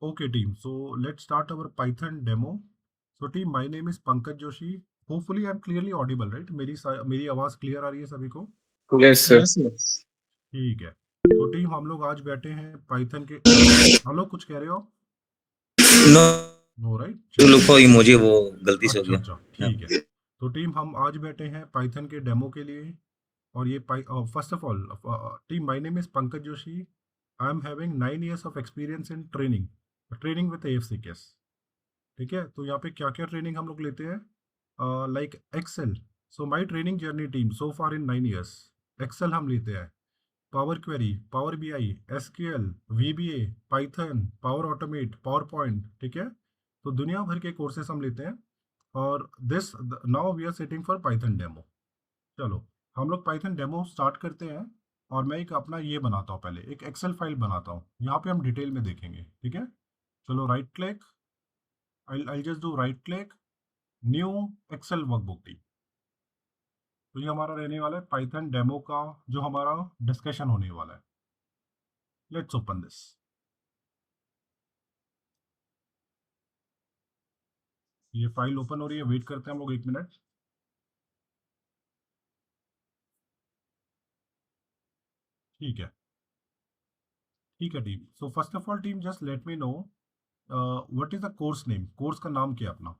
Okay, team. So let's start our Python demo. So team, my name is Pankaj Joshi. Hopefully I'm clearly audible, right? मेरी आवाज clear आ रही है सभी को? Yes sir. Yes, yes. ठीक है। तो टीम, हम लोग आज बैठे हैं पाइथन के हेलो, कुछ कह रहे हो? No no, right? लिखो इमोजी, वो गलती से हो अच्छा गया। अच्छा, ठीक है। तो टीम, हम आज बैठे हैं पाइथन के डेमो के लिए। और ये first of all team, my name is Pankaj Joshi. I am having 9 years of experience in training training with AFCKS। ठीक है, तो यहाँ पे क्या क्या ट्रेनिंग हम लोग लेते हैं? Like Excel. So my training journey team so far in 9 years, Excel हम लेते हैं, Power Query, Power BI, SQL, VBA, Python, Power Automate, PowerPoint. ठीक है, तो दुनिया भर के कोर्सेस हम लेते हैं। और this now we are sitting for Python demo. चलो, हम लोग पाइथन डेमो स्टार्ट करते हैं। और मैं एक अपना ये बनाता हूँ, पहले एक एक्सेल फाइल बनाता हूँ, यहाँ पे हम डिटेल में देखेंगे। ठीक है, चलो, right click, I'll just do right click, new Excel workbook टी। तो ये हमारा रहने वाला है पाइथन डेमो का, जो हमारा डिस्कशन होने वाला है। Let's open this. ये फाइल ओपन हो रही है, वेट करते हैं हम लोग 1 मिनट। ठीक है, ठीक है team. So first of all team, just let me know what is the course name. Course का नाम क्या है अपना?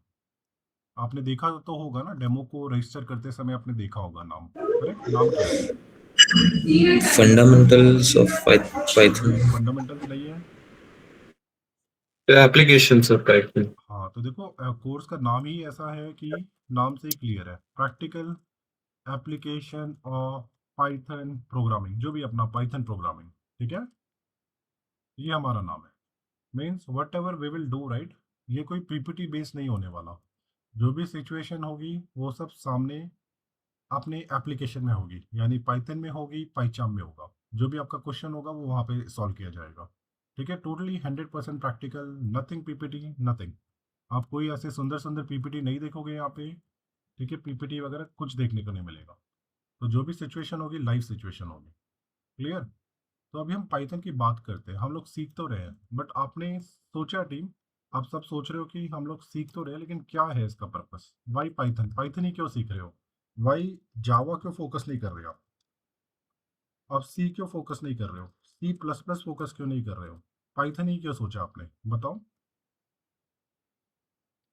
आपने देखा तो होगा ना, डेमो को रजिस्टर करते समय आपने देखा होगा नाम, करेक्ट? नाम क्या है? Fundamentals of Python. फंडामेंटल्स नहीं है। Application sir, Python. हाँ, तो देखो, कोर्स का नाम ही ऐसा है कि नाम से ही क्लियर है, practical application of Python programming, जो भी अपना पाइथन प्रोग्रामिंग। ठीक है, ये हमारा नाम है। Means whatever we will do, right? ये कोई PPT बेस नहीं होने वाला। जो भी सिचुएशन होगी वो सब सामने अपने एप्लीकेशन में होगी, यानी पाइथन में होगी, पाइचाम में होगा। जो भी आपका क्वेश्चन होगा वो वहाँ पे सॉल्व किया जाएगा। ठीक है, totally 100% practical, nothing PPT, nothing. आप कोई ऐसे सुंदर सुंदर PPT नहीं देखोगे यहाँ पे। ठीक है, PPT वगैरह कुछ देखने को नहीं मिलेगा। तो जो भी सिचुएशन होगी, लाइव सिचुएशन होगी। क्लियर? तो अभी हम पाइथन की बात करते हैं। हम लोग सीख तो रहे हैं, बट आपने सोचा टीम, आप सब सोच रहे हो कि हम लोग सीख तो रहे हैं, लेकिन क्या है इसका पर्पस? Why Python? पाइथन ही क्यों सीख रहे हो? वाई जावा क्यों फोकस नहीं कर रहे हो? आप सी क्यों फोकस नहीं कर रहे हो? C++ फोकस क्यों नहीं कर रहे हो? पाइथन ही क्यों सोचा आपने? बताओ।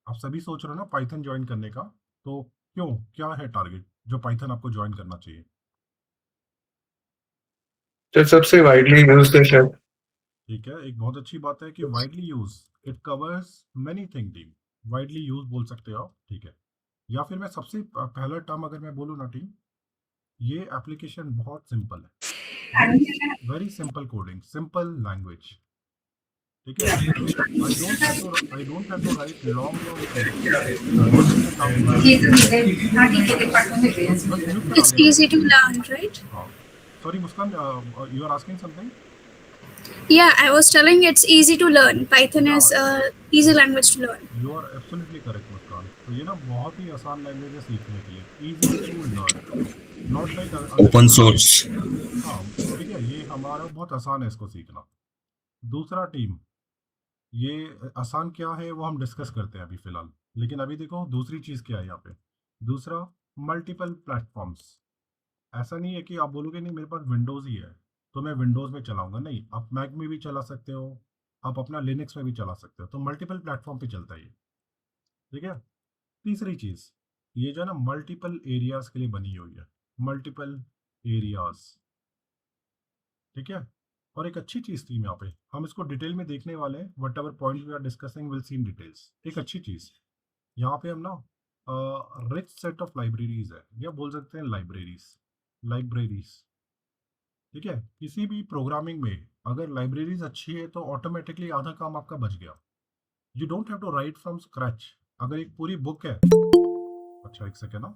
आप सभी सोच रहे हो ना पाइथन ज्वाइन करने का, तो क्यों, क्या है टारगेट जो पाइथन आपको ज्वाइन करना चाहिए? सर सबसे वाइडली यूज्ड है शायद। ठीक है, एक बहुत अच्छी बात है कि widely use, it covers many thing team. Widely use बोल सकते हो आप। ठीक है, या फिर मैं सबसे पहला टर्म अगर मैं बोलूँ ना टीम, ये एप्लीकेशन बहुत सिंपल है। Means very simple coding, simple language. ठीक है, I don't have to write long long code बहुत अच्छे काम नहीं करना बस बस म्यूट करा It's देना। easy to learn, right? हाँ, sorry Muskan, you are asking something? Yeah, I was telling it's easy to learn. Python या, is a easy language to learn. You are absolutely correct Muskan. तो ये ना बहुत ही आसान लैंग्वेज है सीखने के लिए, easy to learn, not like other open language. Source. हाँ, ठीक है, ये हमारा बहुत आसान है इसको सीखना। दूसरा टीम, ये आसान क्या है वो हम डिस्कस करते हैं अभी फिलहाल। लेकिन अभी देखो दूसरी चीज़ क्या है यहाँ पे। दूसरा, मल्टीपल प्लेटफॉर्म्स। ऐसा नहीं है कि आप बोलोगे नहीं मेरे पास विंडोज़ ही है तो मैं विंडोज़ में चलाऊंगा, नहीं, आप मैक में भी चला सकते हो, आप अपना लिनक्स में भी चला सकते हो। तो मल्टीपल प्लेटफॉर्म पे चलता है ये। ठीक है, तीसरी चीज़, ये जो है ना मल्टीपल एरियाज के लिए बनी हुई है, मल्टीपल एरियाज। ठीक है, और एक अच्छी चीज़ थी यहाँ पे, हम इसको डिटेल में देखने वाले हैं। Whatever point we are discussing will see in details. एक अच्छी चीज़ यहाँ पे हम ना रिच सेट ऑफ लाइब्रेरीज है, या बोल सकते हैं लाइब्रेरीज। ठीक है, किसी भी प्रोग्रामिंग में अगर लाइब्रेरीज अच्छी है तो ऑटोमेटिकली आधा काम आपका बच गया। You don't have to write from scratch. अगर एक पूरी बुक है, अच्छा एक सेकेंड ना।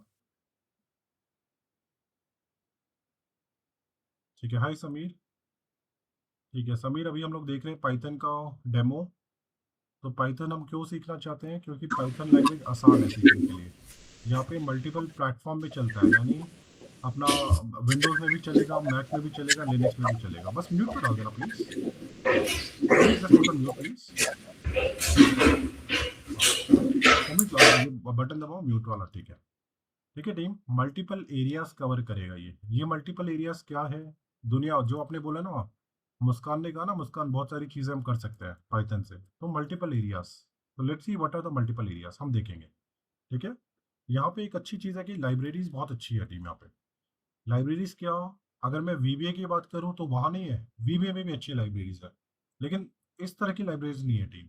ठीक है, हाय समीर। ठीक है समीर, अभी हम लोग देख रहे हैं पाइथन का डेमो। तो पाइथन हम क्यों सीखना चाहते हैं? क्योंकि पाइथन लैंग्वेज आसान है सीखने के लिए। यहाँ पे मल्टीपल प्लेटफॉर्म में चलता है, यानी अपना विंडोज़ में भी चलेगा, मैक में भी चलेगा, लिनक्स में भी चलेगा। बस म्यूट करा देना please, please just put on mute please. Commit वाला ये बटन दबाओ, म्यूट वाला, ठीक है। ठीक है टीम, मल्टीपल एरियाज कवर करेगा ये मल्टीपल एरियाज क्या है? दुनिया, जो आपने बोला ना, मुस्कान ने कहा ना, मुस्कान बहुत सारी चीजें हम कर सकते हैं पाइथन से, तो मल्टीपल एरियाज। तो let's see what are the multiple areas, हम देखेंगे। ठीक है, यहाँ पे एक अच्छी चीज़ है कि लाइब्रेरीज बहुत अच्छी है टीम। यहाँ पे लाइब्रेरीज क्या, अगर मैं वीबीए की बात करूँ तो वहाँ नहीं है, वीबीए में भी अच्छी लाइब्रेरीज है, लेकिन इस तरह की लाइब्रेरीज नहीं है टीम।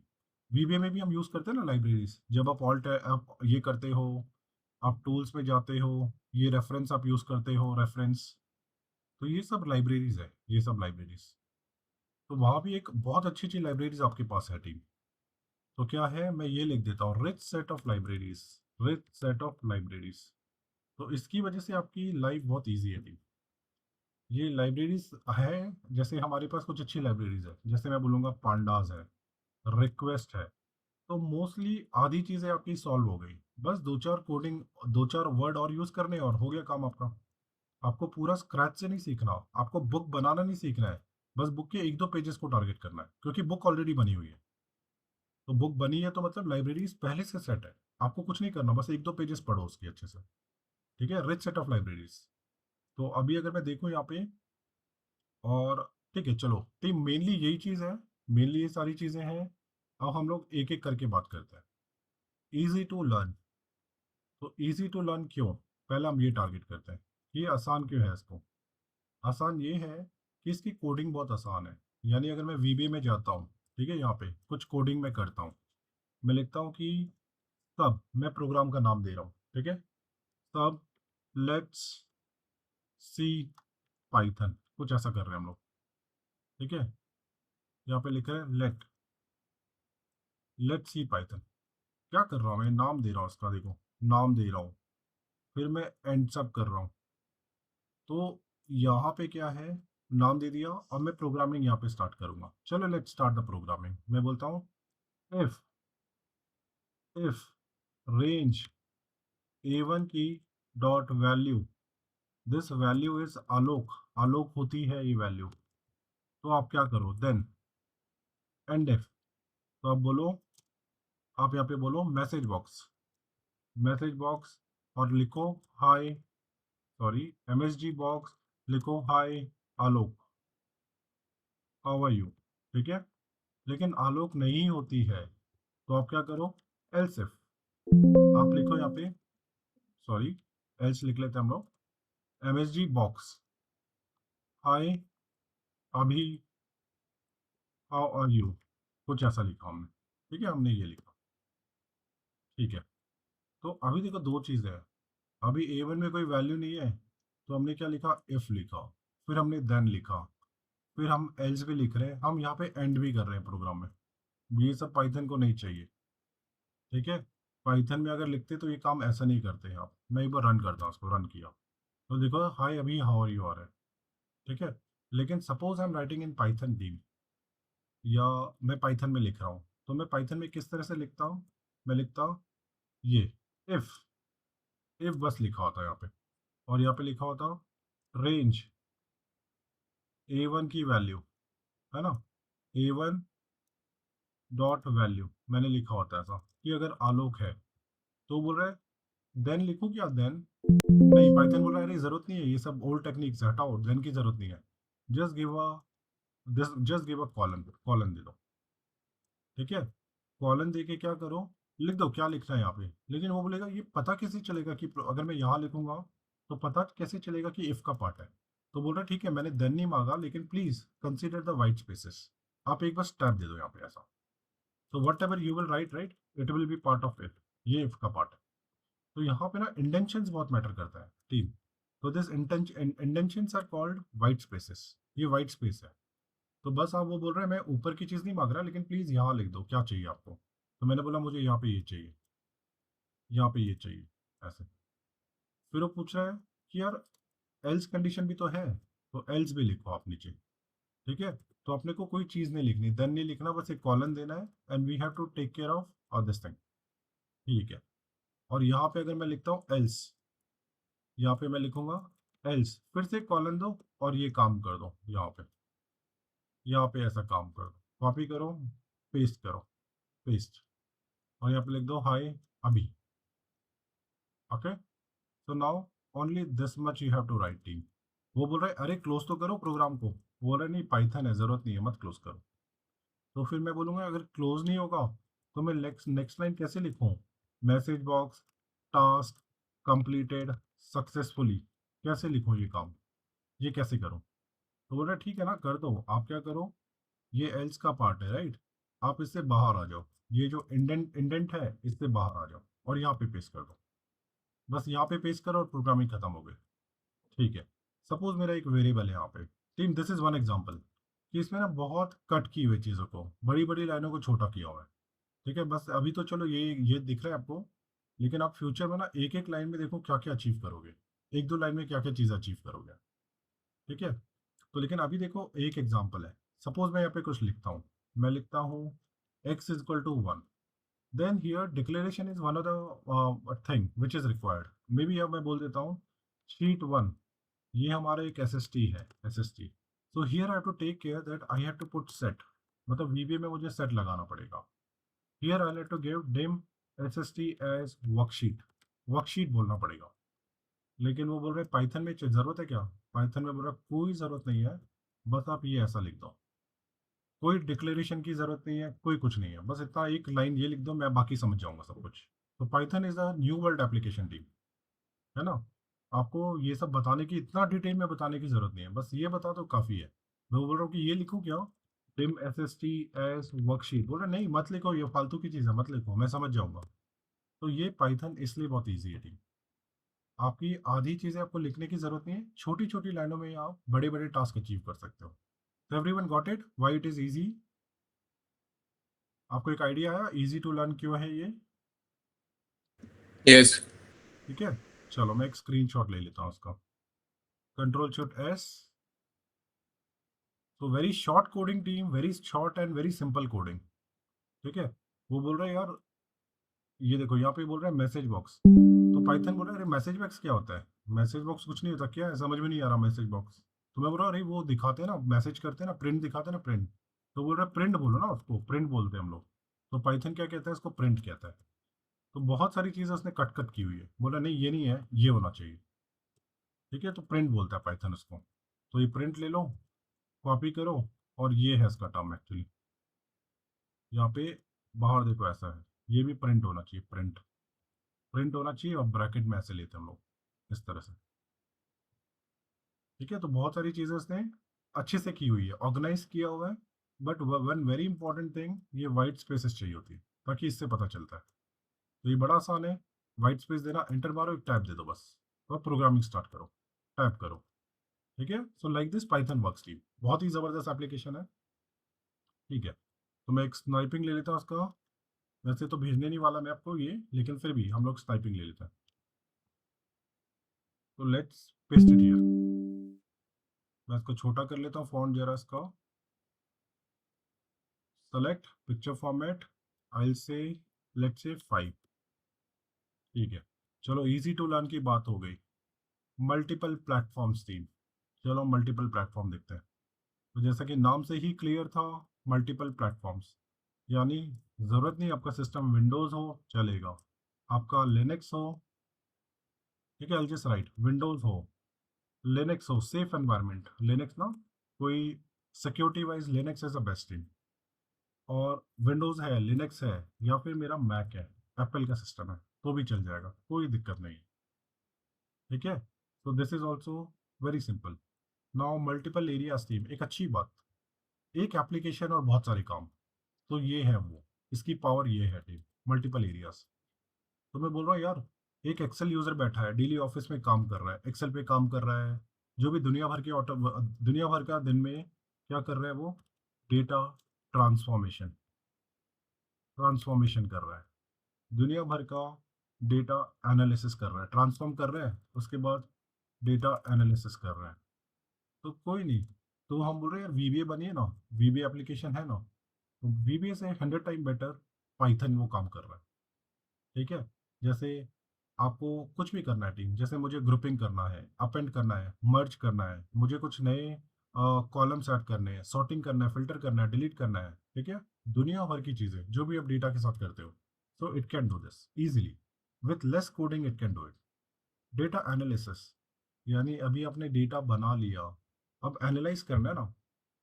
वीबीए में भी हम यूज़ करते हैं ना लाइब्रेरीज, जब आप ऑल्ट आप ये करते हो, आप टूल्स में जाते हो, ये रेफरेंस आप यूज़ करते हो, रेफरेंस, तो ये सब लाइब्रेरीज है, ये सब लाइब्रेरीज। तो वहाँ भी एक बहुत अच्छी अच्छी लाइब्रेरीज आपके पास है टीम। तो क्या है, मैं ये लिख देता हूँ, rich set of libraries, rich set of libraries. तो इसकी वजह से आपकी लाइफ बहुत ईजी है टीम। ये लाइब्रेरीज है, जैसे हमारे पास कुछ अच्छी लाइब्रेरीज है, जैसे मैं बोलूँगा पांडास है, रिक्वेस्ट है, तो मोस्टली आधी चीज़ें आपकी सॉल्व हो गई। बस दो चार कोडिंग, दो चार वर्ड और यूज़ करने और हो गया काम आपका। आपको पूरा स्क्रैच से नहीं सीखना, आपको बुक बनाना नहीं सीखना है, बस बुक के एक दो पेजेस को टारगेट करना है, क्योंकि बुक ऑलरेडी बनी हुई है। तो बुक बनी है तो मतलब लाइब्रेरीज पहले से सेट है, आपको कुछ नहीं करना, बस एक दो पेजेस पढ़ो उसके अच्छे से। ठीक है, रिच सेट ऑफ लाइब्रेरीज। तो अभी अगर मैं देखूँ यहाँ पे, और ठीक है चलो टीम, मेनली यही चीज़ है, मेनली ये सारी चीज़ें हैं। अब हम लोग एक एक करके बात करते हैं। ईजी टू लर्न, तो ईजी टू लर्न क्यों, पहले हम ये टारगेट करते हैं, ये आसान क्यों है इसको। आसान ये है कि इसकी कोडिंग बहुत आसान है। यानी अगर मैं वीबीए में जाता हूँ, ठीक है, यहाँ पे कुछ कोडिंग में करता हूँ, मैं लिखता हूँ कि सब, मैं प्रोग्राम का नाम दे रहा हूँ, ठीक है, सब लेट्स सी पाइथन, कुछ ऐसा कर रहे हैं हम लोग। ठीक है, यहाँ पे लिख रहे हैं लेट सी पाइथन। क्या कर रहा हूँ मैं, नाम दे रहा हूँ उसका, देखो नाम दे रहा हूँ, फिर मैं एंड सब कर रहा हूँ। तो यहाँ पे क्या है, नाम दे दिया, और मैं प्रोग्रामिंग यहाँ पे स्टार्ट करूँगा। चलो लेट स्टार्ट द प्रोग्रामिंग। मैं बोलता हूँ इफ इफ रेंज a1 की dot value, this value is Alok, Alok होती है ये वैल्यू, तो आप क्या करो, देन एंड इफ, तो आप बोलो, आप यहाँ पे बोलो मैसेज बॉक्स, मैसेज बॉक्स, और लिखो हाय, सॉरी msg बॉक्स, लिखो हाय आलोक, हाउ आर यू। ठीक है, लेकिन आलोक नहीं होती है, तो आप क्या करो, एल्स इफ, आप लिखो यहाँ पे, सॉरी एल्स लिख लेते हैं हम लोग, msg बॉक्स, हाय अभी, हाउ आर यू, कुछ ऐसा लिखा हमने। ठीक है, हमने ये लिखा। ठीक है, तो अभी देखो दो चीज़ें हैं, अभी a1 में कोई वैल्यू नहीं है, तो हमने क्या लिखा, इफ लिखा, फिर हमने देन लिखा, फिर हम एल्स भी लिख रहे हैं, हम यहाँ पे एंड भी कर रहे हैं प्रोग्राम में। ये सब पाइथन को नहीं चाहिए। ठीक है, पाइथन में अगर लिखते तो ये काम ऐसा नहीं करते हैं आप। मैं एक बार रन करता हूँ, उसको रन किया, तो देखो हाय अभी हाउ आर यू आ रहा है। ठीक है, लेकिन suppose I am writing in Python D, या मैं पाइथन में लिख रहा हूँ, तो मैं पाइथन में किस तरह से लिखता हूँ, मैं लिखता हूँ ये इफ, इफ बस लिखा होता है यहाँ पे, और यहाँ पे लिखा होता रेंज a1 की वैल्यू, है ना, a1 डॉट वैल्यू मैंने लिखा होता है ऐसा, कि अगर आलोक है, तो बोल रहा है देन लिखूँ क्या, देन नहीं, पाइथन बोल रहा है अरे जरूरत नहीं है, ये सब ओल्ड टेक्निक्स है, हटाओ, देन की जरूरत नहीं है, just give a colon, colon दे दो। ठीक है, कॉलन दे के क्या करो, लिख दो क्या लिखना है यहाँ पे। लेकिन वो बोलेगा ये पता कैसे चलेगा कि अगर मैं यहाँ लिखूंगा तो पता कैसे चलेगा कि इफ का पार्ट है। तो बोल रहा है ठीक है, मैंने देन नहीं मांगा, लेकिन please consider the white spaces, आप एक बार स्टैप दे दो यहाँ पे ऐसा। तो what ever you will write, right, it will B part of it, ये इफ का पार्ट है। तो यहाँ पे ना इंडेंशंस बहुत मैटर करता है टीम। तो this indentations are called white spaces, ये वाइट स्पेस है। तो बस आप वो बोल रहे हैं मैं ऊपर की चीज़ नहीं मांग रहा, लेकिन प्लीज़ यहाँ लिख दो क्या चाहिए आपको। तो मैंने बोला मुझे यहाँ पे ये चाहिए, यहाँ पे ये चाहिए, ऐसे। फिर वो पूछ रहा है कि यार एल्स कंडीशन भी तो है, तो एल्स भी लिखो आप नीचे। ठीक है, तो अपने को कोई चीज़ नहीं लिखनी, देन नहीं लिखना, बस एक कॉलन देना है, and we have to take care of all this thing. ठीक है, और यहाँ पे अगर मैं लिखता हूँ एल्स, यहाँ पे मैं लिखूंगा एल्स, फिर से कॉलन दो और ये काम कर दो, यहाँ पे ऐसा काम कर दो, कॉपी करो, पेस्ट करो। पेस्ट, और यहाँ पे लिख दो हाय अभी। Okay, so now only this much you have to write team. वो बोल रहे अरे क्लोज तो करो प्रोग्राम को, बोल रहे नहीं पाइथन है, ज़रूरत नहीं है, मत क्लोज करो। तो फिर मैं बोलूँगा अगर क्लोज नहीं होगा तो मैं नेक्स्ट लाइन कैसे लिखूँ? Message box task completed successfully, कैसे लिखूँ ये काम, ये कैसे करूँ? तो बोल रहे ठीक है ना, कर दो। आप क्या करो, ये एल्स का पार्ट है राइट, आप इससे बाहर आ जाओ, ये जो इंडेंट इंडेंट है इससे बाहर आ जाओ और यहाँ पे पेस्ट कर दो। बस यहाँ पे पेस्ट करो और प्रोग्रामिंग खत्म हो गई। ठीक है, सपोज मेरा एक वेरिएबल है यहाँ पे team, this is one example कि इसमें ना बहुत कट की हुई चीज़ों को, बड़ी बड़ी लाइनों को छोटा किया हुआ है। ठीक है, बस अभी तो चलो ये दिख रहा है आपको, लेकिन आप फ्यूचर में ना एक एक लाइन में देखो क्या क्या अचीव करोगे, एक दो लाइन में क्या क्या चीज़ अचीव करोगे। ठीक है, तो लेकिन अभी देखो एक एग्जांपल है, सपोज मैं यहाँ पे कुछ लिखता हूँ, मैं लिखता हूँ x is equal to 1, then here declaration is one of the thing which is required. Maybe अब मैं बोल देता हूँ शीट 1, ये हमारा एक SST है, SST। So here I have to take care that I have to put set, मतलब VBA में मुझे सेट लगाना पड़ेगा। Here I have to give dim SST as worksheet, worksheet बोलना पड़ेगा। लेकिन वो बोल रहे पाइथन में ज़रूरत है क्या? पाइथन में बोल रहा कोई ज़रूरत नहीं है, बस आप ये ऐसा लिख दो, कोई डिक्लेरेशन की ज़रूरत नहीं है, कोई कुछ नहीं है, बस इतना एक लाइन ये लिख दो, मैं बाकी समझ जाऊंगा सब कुछ। तो Python is a new world application team, है ना। आपको ये सब बताने की, इतना डिटेल में बताने की ज़रूरत नहीं है, बस ये बता दो काफ़ी है। मैं बोल रहा हूँ कि ये लिखूँ क्या, डिम SST एज वर्कशीट, बोल रहे नहीं मत लिखो, ये फालतू की चीज़ है, मत लिखो, मैं समझ जाऊंगा। तो ये पाइथन इसलिए बहुत ईजी है टीम, आपकी आधी चीज़ें आपको लिखने की ज़रूरत नहीं है, छोटी छोटी लाइनों में आप बड़े बड़े टास्क अचीव कर सकते हो। तो everyone got it why it is easy? आपको एक आइडिया आया ईजी टू लर्न क्यों है ये? Yes. ठीक है, चलो मैं एक स्क्रीनशॉट ले लेता हूँ उसका, कंट्रोल शिफ्ट S। तो very short coding team, very short and very simple coding. ठीक है, वो बोल रहे हैं यार, ये देखो यहाँ पे बोल रहे हैं मैसेज बॉक्स, तो पाइथन बोल रहा है अरे मैसेज बॉक्स क्या होता है? मैसेज बॉक्स कुछ नहीं होता क्या है, समझ में नहीं आ रहा मैसेज बॉक्स। तो मैं बोल रहा अरे वो दिखाते हैं ना, मैसेज करते हैं ना, प्रिंट दिखाते हैं ना, प्रिंट। तो बोल रहा है प्रिंट बोलो ना, उसको प्रिंट बोलते हैं हम लोग। तो पाइथन क्या कहता है, उसको प्रिंट कहता है। तो बहुत सारी चीज़ें उसने कट कट की हुई है, बोला नहीं ये नहीं है, ये होना चाहिए। ठीक है, तो प्रिंट बोलता है पाइथन उसको। तो ये प्रिंट ले लो, कॉपी करो, और ये है इसका टर्म एक्चुअली, यहाँ पे बाहर देखो ऐसा है, ये भी प्रिंट होना चाहिए, प्रिंट प्रिंट होना चाहिए, और ब्रैकेट में ऐसे लेते हैं हम लोग इस तरह से। ठीक है, तो बहुत सारी चीज़ें उसने अच्छे से की हुई है, ऑर्गेनाइज किया हुआ है। But one very important thing, ये वाइट स्पेसेस चाहिए होती है, ताकि इससे पता चलता है। तो ये बड़ा आसान है, वाइट स्पेस देना, एंटर मारो, एक टैब दे दो बस, और प्रोग्रामिंग स्टार्ट करो, टाइप करो। ठीक है, so like this Python works team, बहुत ही ज़बरदस्त एप्लीकेशन है। ठीक है, तो मैं एक स्नाइपिंग ले लेता हूँ उसका, वैसे तो भेजने नहीं वाला मैं आपको ये, लेकिन फिर भी हम लोग स्नाइपिंग ले लेते हैं। तो लेट्स पेस्ट इट हियर, मैं इसको छोटा कर लेता हूँ फॉन्ट जरा इसका, सेलेक्ट पिक्चर फॉर्मेट, आई से लेट्स से 5। ठीक है, चलो इजी टू लर्न की बात हो गई। मल्टीपल प्लेटफॉर्म्स थी, चलो मल्टीपल प्लेटफॉर्म देखते हैं। तो जैसा कि नाम से ही क्लियर था, मल्टीपल प्लेटफॉर्म्स, यानी ज़रूरत नहीं आपका सिस्टम विंडोज़ हो चलेगा, आपका लिनक्स हो, ठीक है, जस्ट राइट विंडोज़ हो, लिनक्स हो, सेफ एनवायरनमेंट लिनक्स ना, कोई security wise Linux is the best thing, और विंडोज़ है, लिनक्स है, या फिर मेरा मैक है, एप्पल का सिस्टम है, तो भी चल जाएगा, कोई दिक्कत नहीं। ठीक है, तो this is also very simple. Now multiple areas team, एक अच्छी बात, एक एप्लीकेशन और बहुत सारे काम, तो ये है वो, इसकी पावर ये है टीम, मल्टीपल एरियाज। तो मैं बोल रहा हूँ यार, एक एक्सेल यूजर बैठा है, डेली ऑफिस में काम कर रहा है, एक्सेल पे काम कर रहा है, जो भी दुनिया भर के दुनिया भर का दिन में क्या कर रहा है वो, डेटा ट्रांसफॉर्मेशन ट्रांसफॉर्मेशन कर रहा है, दुनिया भर का डेटा एनालिसिस कर रहा है, ट्रांसफॉर्म कर रहा है, उसके बाद डेटा एनालिसिस कर रहा है। तो कोई नहीं, तो हम बोल रहे हैं यार VBA बनिए ना, VBA एप्लीकेशन है ना, तो VBA से 100 टाइम बेटर पाइथन वो काम कर रहा है। ठीक है, जैसे आपको कुछ भी करना है टीम, जैसे मुझे ग्रुपिंग करना है, अपेंड करना है, मर्ज करना है, मुझे कुछ नए कॉलम्स ऐड करने हैं, सॉर्टिंग करना है, फिल्टर करना है, डिलीट करना है, ठीक है, दुनिया भर की चीज़ें जो भी आप डेटा के साथ करते हो, so it can do this easily with less coding, it can do it. Data analysis, यानी अभी आपने डेटा बना लिया, अब एनालाइज करना है ना,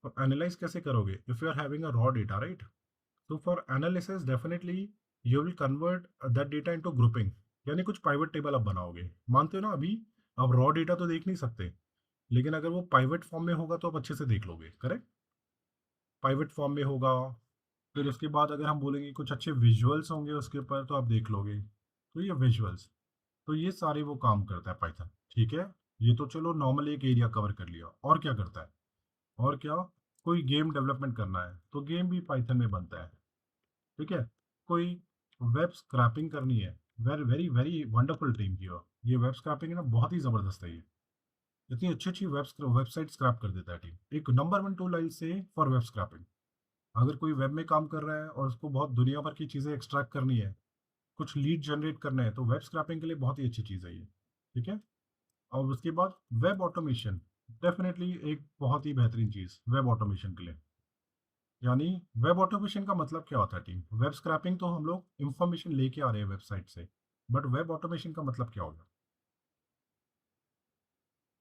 तो एनालाइज कैसे करोगे? If you are having a raw data, right, तो for analysis definitely you will convert that data into grouping, यानी कुछ पाइवट टेबल आप बनाओगे। मानते हो ना, अभी आप रॉ डेटा तो देख नहीं सकते, लेकिन अगर वो पाइवट फॉर्म में होगा तो आप अच्छे से देख लोगे, करेक्ट? पाइवट फॉर्म में होगा, फिर उसके बाद अगर हम बोलेंगे कुछ अच्छे विजुअल्स होंगे उसके ऊपर तो आप देख लोगे, तो ये विजुअल्स, तो ये सारे वो काम करता है पाइथन, ठीक है। ये तो चलो नॉर्मल एक एरिया कवर कर लिया, और क्या करता है? और क्या, कोई गेम डेवलपमेंट करना है तो गेम भी पाइथन में बनता है, ठीक है। कोई वेब स्क्रैपिंग करनी है, very very very wonderful team की, ये वेब स्क्रैपिंग है ना, बहुत ही ज़बरदस्त है ये, इतनी अच्छी अच्छी वेबसाइट स्क्रैप कर देता है टीम, एक नंबर वन टूल आई से फॉर वेब स्क्रैपिंग। अगर कोई वेब में काम कर रहा है और उसको बहुत दुनिया भर की चीज़ें एक्सट्रैक्ट करनी है, कुछ लीड जनरेट करना है, तो वेब स्क्रैपिंग के लिए बहुत ही अच्छी चीज़ है ये, ठीक है। और उसके बाद वेब ऑटोमेशन, डेफिनेटली एक बहुत ही बेहतरीन चीज़ वेब ऑटोमेशन के लिए। यानी वेब ऑटोमेशन का मतलब क्या होता है टीम? वेब स्क्रैपिंग तो हम लोग इंफॉर्मेशन लेके आ रहे हैं वेबसाइट से, बट वेब ऑटोमेशन का मतलब क्या होगा?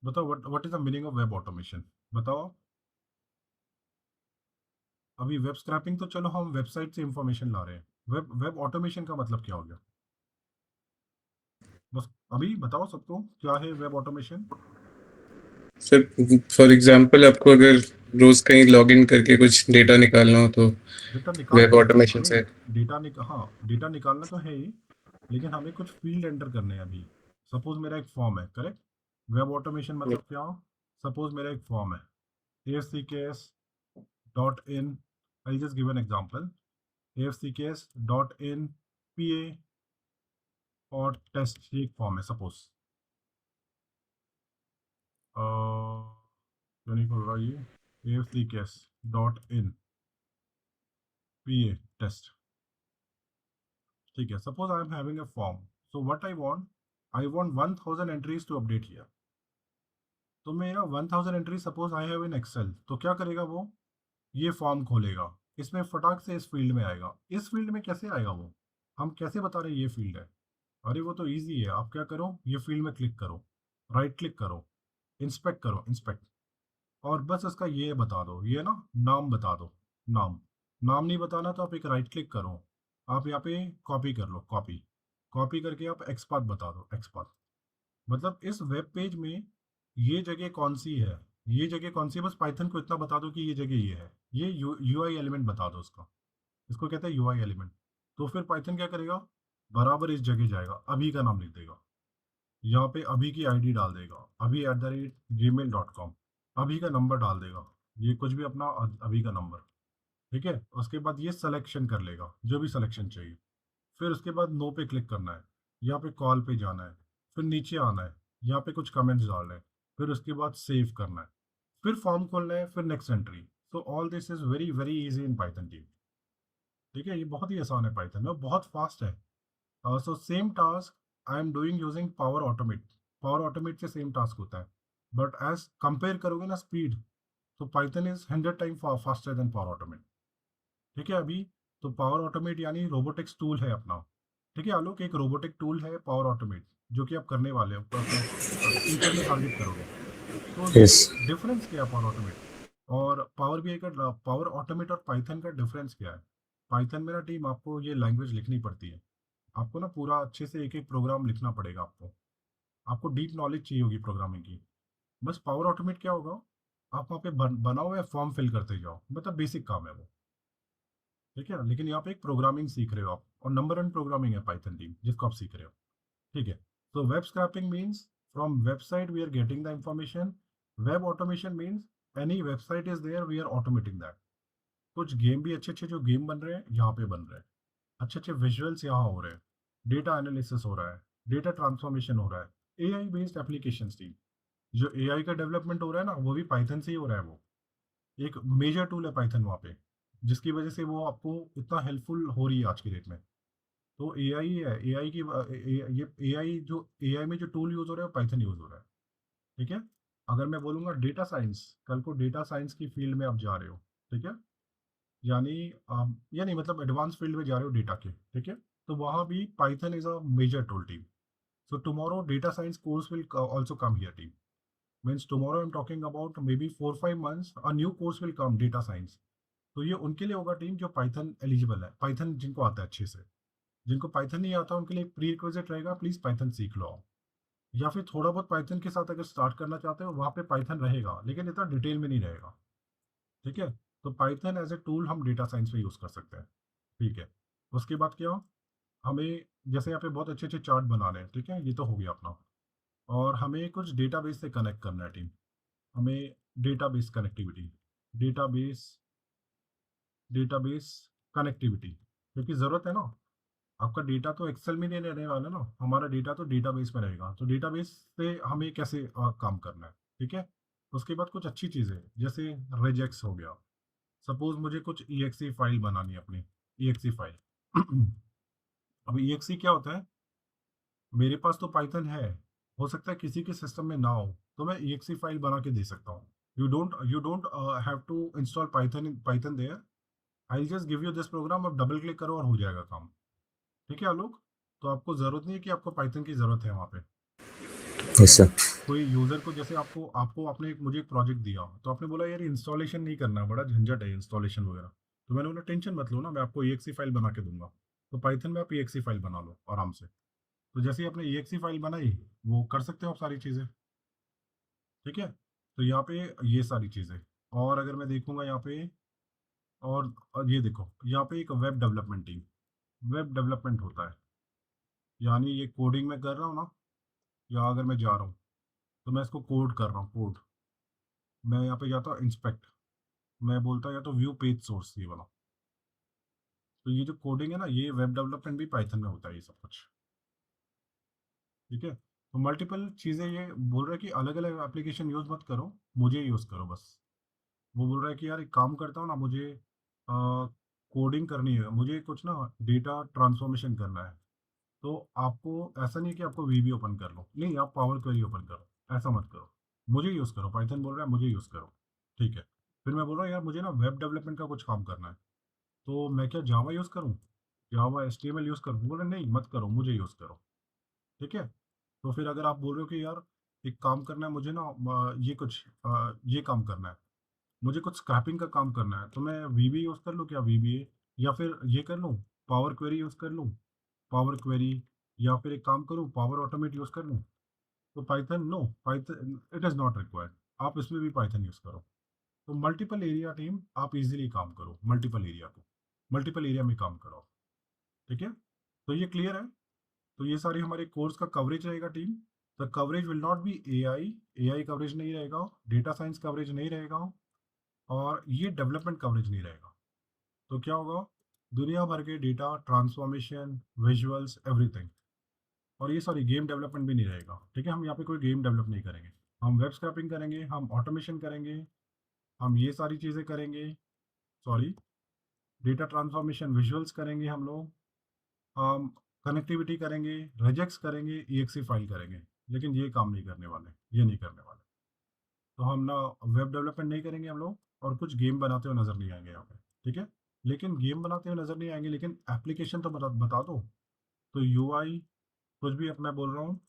बताओ, what is the meaning of web automation? बताओ। अभी वेब स्क्रैपिंग तो चलो हम वेबसाइट से इंफॉर्मेशन ला रहे हैं, वेब वेब ऑटोमेशन का मतलब क्या हो गया? बस अभी बताओ सबको, क्या है web automation? Sir for example आपको अगर रोज कहीं लॉगिन करके कुछ डेटा निकालना हो तो डेटा वेब निकालना है, ऑटोमेशन अरे से। हाँ, डेटा निकालना तो है ही, लेकिन हमें कुछ फील्ड एंटर करने हैं अभी। सपोज मेरा एक फॉर्म है, करेक्ट? वेब ऑटोमेशन मतलब क्या? सपोज मेरा एक फॉर्म है, afcks dot in, I just give an example, afcks dot in pa और टेस्ट, ये एक फॉर्म है सपोज, क्यों नहीं खुल रहा ये, afcks dot in pa test, ठीक है। Suppose I am having a form, so what I want 1000 entries to update here. तो मेरा 1000 entry suppose I have in Excel, तो क्या करेगा वो? ये फॉर्म खोलेगा, इसमें फटाक से इस फील्ड में आएगा। इस फील्ड में कैसे आएगा वो? हम कैसे बता रहे हैं ये फील्ड है? अरे वो तो ईजी है, आप क्या करो, ये फील्ड में क्लिक करो, राइट क्लिक करो, इंस्पेक्ट करो, इंस्पेक्ट, और बस इसका ये बता दो, ये ना नाम बता दो, नाम। नाम नहीं बताना तो आप एक राइट क्लिक करो, आप यहाँ पे कॉपी कर लो, कॉपी, कॉपी करके आप एक्सपाथ बता दो, एक्सपाथ। मतलब इस वेब पेज में ये जगह कौन सी है, ये जगह कौन सी है, बस पाइथन को इतना बता दो कि ये जगह ये है, ये यूआई एलिमेंट बता दो उसका, इसको कहते हैं यूआई एलिमेंट। तो फिर पाइथन क्या करेगा? बराबर इस जगह जाएगा, अभी का नाम लिख देगा, यहाँ पे अभी की आईडी डाल देगा, अभी@gmail.com, अभी का नंबर डाल देगा, ये कुछ भी अपना अभी का नंबर, ठीक है। उसके बाद ये सिलेक्शन कर लेगा जो भी सिलेक्शन चाहिए, फिर उसके बाद नो पे क्लिक करना है, यहाँ पे कॉल पे जाना है, फिर नीचे आना है, यहाँ पे कुछ कमेंट्स डालना है, फिर उसके बाद सेव करना है, फिर फॉर्म खोलना है, फिर next entry. So all this is very very easy in Python team, ठीक है। ये बहुत ही आसान है पाइथन में, बहुत फास्ट है। So same task I am doing using power Automate, power automate से सेम टास्क होता है, बट एज कंपेयर करोगे ना स्पीड, तो Python is 100 time faster than power automate, ठीक है। अभी तो पावर ऑटोमेट यानी रोबोटिक्स टूल है अपना, ठीक है आलोक, एक रोबोटिक टूल है पावर ऑटोमेट, जो कि आप करने वाले हो, अपने फ्यूचर में टारगेट करोगे। तो यस डिफरेंस क्या है पावर ऑटोमेट और पावर बीआई का? पावर ऑटोमेट और पाइथन का डिफरेंस क्या है? पाइथन में ना टीम, आपको ये लैंग्वेज लिखनी पड़ती है, आपको ना पूरा अच्छे से एक एक प्रोग्राम लिखना पड़ेगा, आपको डीप नॉलेज चाहिए होगी प्रोग्रामिंग की। बस पावर ऑटोमेट क्या होगा, आप वहाँ पे बना हुआ है फॉर्म फिल करते जाओ, मतलब बेसिक काम है वो, ठीक है। लेकिन यहाँ पे एक प्रोग्रामिंग सीख रहे हो आप, और नंबर वन प्रोग्रामिंग है पाइथन टीम जिसको आप सीख रहे हो, ठीक है। तो web scraping means from website we are getting the information, web automation means any website is there we are automating that. कुछ गेम भी अच्छे अच्छे जो गेम बन रहे हैं यहाँ पे बन रहे हैं, अच्छे अच्छे विजुअल्स यहाँ हो रहे हैं, डेटा एनालिसिस हो रहा है, डेटा ट्रांसफॉर्मेशन हो रहा है, एआई बेस्ड एप्लीकेशन टीम, जो एआई का डेवलपमेंट हो रहा है ना, वो भी पाइथन से ही हो रहा है। वो एक मेजर टूल है पाइथन वहाँ पे, जिसकी वजह से वो आपको इतना हेल्पफुल हो रही है आज की डेट में। तो एआई है, एआई की ये एआई, जो एआई में जो टूल यूज हो रहा है वो पाइथन यूज हो रहा है, ठीक है। अगर मैं बोलूँगा डेटा साइंस, कल को डेटा साइंस की फील्ड में आप जा रहे हो, ठीक है, यानी मतलब एडवांस फील्ड में जा रहे हो डेटा के, ठीक है, तो वहाँ भी Python is a major tool team. So tomorrow data science course will also come here team. Means tomorrow I'm talking about maybe 4-5 months a new course will come data science. तो ये उनके लिए होगा टीम जो Python eligible है, Python जिनको आता है अच्छे से. जिनको पाइथन नहीं आता उनके लिए प्री रिक्विजिट रहेगा, प्लीज़ पाइथन सीख लो आप. या फिर थोड़ा बहुत पाइथन के साथ अगर स्टार्ट करना चाहते हो वहाँ पे पाइथन रहेगा, लेकिन इतना डिटेल में नहीं रहेगा, ठीक है. तो पाइथन एज ए टूल हम डेटा साइंस में यूज़ कर सकते हैं, ठीक है. उसके बाद क्या हो, हमें जैसे यहाँ पे बहुत अच्छे अच्छे चार्ट बनाने हैं, ठीक है, ये तो हो गया अपना. और हमें कुछ डेटाबेस से कनेक्ट करना है टीम. हमें database connectivity, database database connectivity, क्योंकि ज़रूरत है ना. आपका डेटा तो एक्सेल में नहीं रहने वाला ना, हमारा डेटा तो डेटाबेस में रहेगा. तो डेटाबेस से हमें कैसे काम करना है, ठीक है. उसके बाद कुछ अच्छी चीज़ें जैसे रेजेक्स हो गया. सपोज मुझे कुछ EXE फाइल बनानी है अपनी, EXE फाइल. अब EXE क्या होता है, मेरे पास तो पाइथन है, हो सकता है किसी के सिस्टम में ना हो, तो मैं EXE फाइल बना के दे सकता हूँ. You don't have to install Python there. I just give you this program, अब डबल क्लिक करो और हो जाएगा काम, ठीक है आलोक. तो आपको ज़रूरत नहीं है कि आपको पाइथन की ज़रूरत है वहाँ पे. Yes sir. कोई यूज़र को जैसे आपको आपको आपने मुझे एक प्रोजेक्ट दिया, तो आपने बोला यार इंस्टॉलेशन नहीं करना, बड़ा झंझट है इंस्टॉलेशन वगैरह. तो मैंने बोला टेंशन मत लो ना, मैं आपको EXE फाइल बना के दूंगा. तो पाइथन में आप EXE फाइल बना लो आराम से. तो जैसे ही आपने EXE फाइल बनाई, वो कर सकते हो आप सारी चीज़ें, ठीक है. तो यहाँ पे ये सारी चीज़ें. और अगर मैं देखूंगा यहाँ पे, और ये देखो यहाँ पे एक web development team, web development होता है, यानी ये कोडिंग में कर रहा हूँ ना, या अगर मैं जा रहा हूँ तो मैं इसको कोड कर रहा हूँ, कोड. मैं यहाँ पे जाता हूँ इंस्पेक्ट, मैं बोलता या तो व्यू पेज सोर्स, ये वाला. तो ये जो कोडिंग है ना, ये वेब डेवलपमेंट भी पाइथन में होता है, ये सब कुछ, ठीक है. तो मल्टीपल चीज़ें, ये बोल रहा है कि अलग अलग एप्लीकेशन यूज़ मत करो, मुझे यूज़ करो बस. वो बोल रहा है कि यार एक काम करता हूँ ना, मुझे कोडिंग करनी है, मुझे कुछ ना डेटा ट्रांसफॉर्मेशन करना है. तो आपको ऐसा नहीं है कि आपको VB ओपन कर लो, नहीं, आप पावर क्वेरी ओपन करो, ऐसा मत करो, मुझे यूज़ करो. पाइथन बोल रहा है मुझे यूज़ करो, ठीक है. फिर मैं बोल रहा हूँ यार मुझे ना वेब डेवलपमेंट का कुछ काम करना है, तो मैं क्या जावा यूज़ करूँ, जावा HTML यूज़ करूँ. बोल रहे नहीं मत करो, मुझे यूज़ करो, ठीक है. तो फिर अगर आप बोल रहे हो कि यार एक काम करना है मुझे ना, ये काम करना है, मुझे कुछ स्क्रैपिंग का काम करना है, तो मैं VB यूज़ कर लूँ क्या, VBA, या फिर ये कर लूँ, पावर क्वेरी यूज़ कर लूँ, पावर क्वेरी, या फिर एक काम करूँ पावर ऑटोमेट यूज़ कर लूँ. तो Python, no, Python it is not required. आप इसमें भी पाइथन यूज़ करो. तो मल्टीपल एरिया टीम, आप इजीली काम करो, मल्टीपल एरिया में काम करो, ठीक है. तो ये क्लियर है. तो ये सारी हमारे कोर्स का कवरेज रहेगा team. The coverage will not be AI coverage नहीं रहेगा, डेटा साइंस कवरेज नहीं रहेगा, और ये डेवलपमेंट कवरेज नहीं रहेगा. तो क्या होगा, दुनिया भर के डेटा ट्रांसफॉर्मेशन, विजुअल्स, एवरीथिंग. और ये सॉरी गेम डेवलपमेंट भी नहीं रहेगा, ठीक है. हम यहाँ पे कोई गेम डेवलप नहीं करेंगे, हम वेब स्क्रैपिंग करेंगे, हम ऑटोमेशन करेंगे, हम ये सारी चीज़ें करेंगे. सॉरी, डेटा ट्रांसफॉर्मेशन, विजुअल्स करेंगे हम लोग, हम कनेक्टिविटी करेंगे, रेजेक्स करेंगे, EXE फाइल करेंगे. लेकिन ये काम नहीं करने वाले, ये नहीं करने वाले. तो हम ना वेब डेवलपमेंट नहीं करेंगे हम लोग, और कुछ गेम बनाते हुए नज़र नहीं आएंगे यहाँ पे, ठीक है. लेकिन गेम बनाते हुए नज़र नहीं आएंगे, लेकिन एप्लीकेशन तो बता दो. तो UI कुछ भी, अब मैं बोल रहा हूँ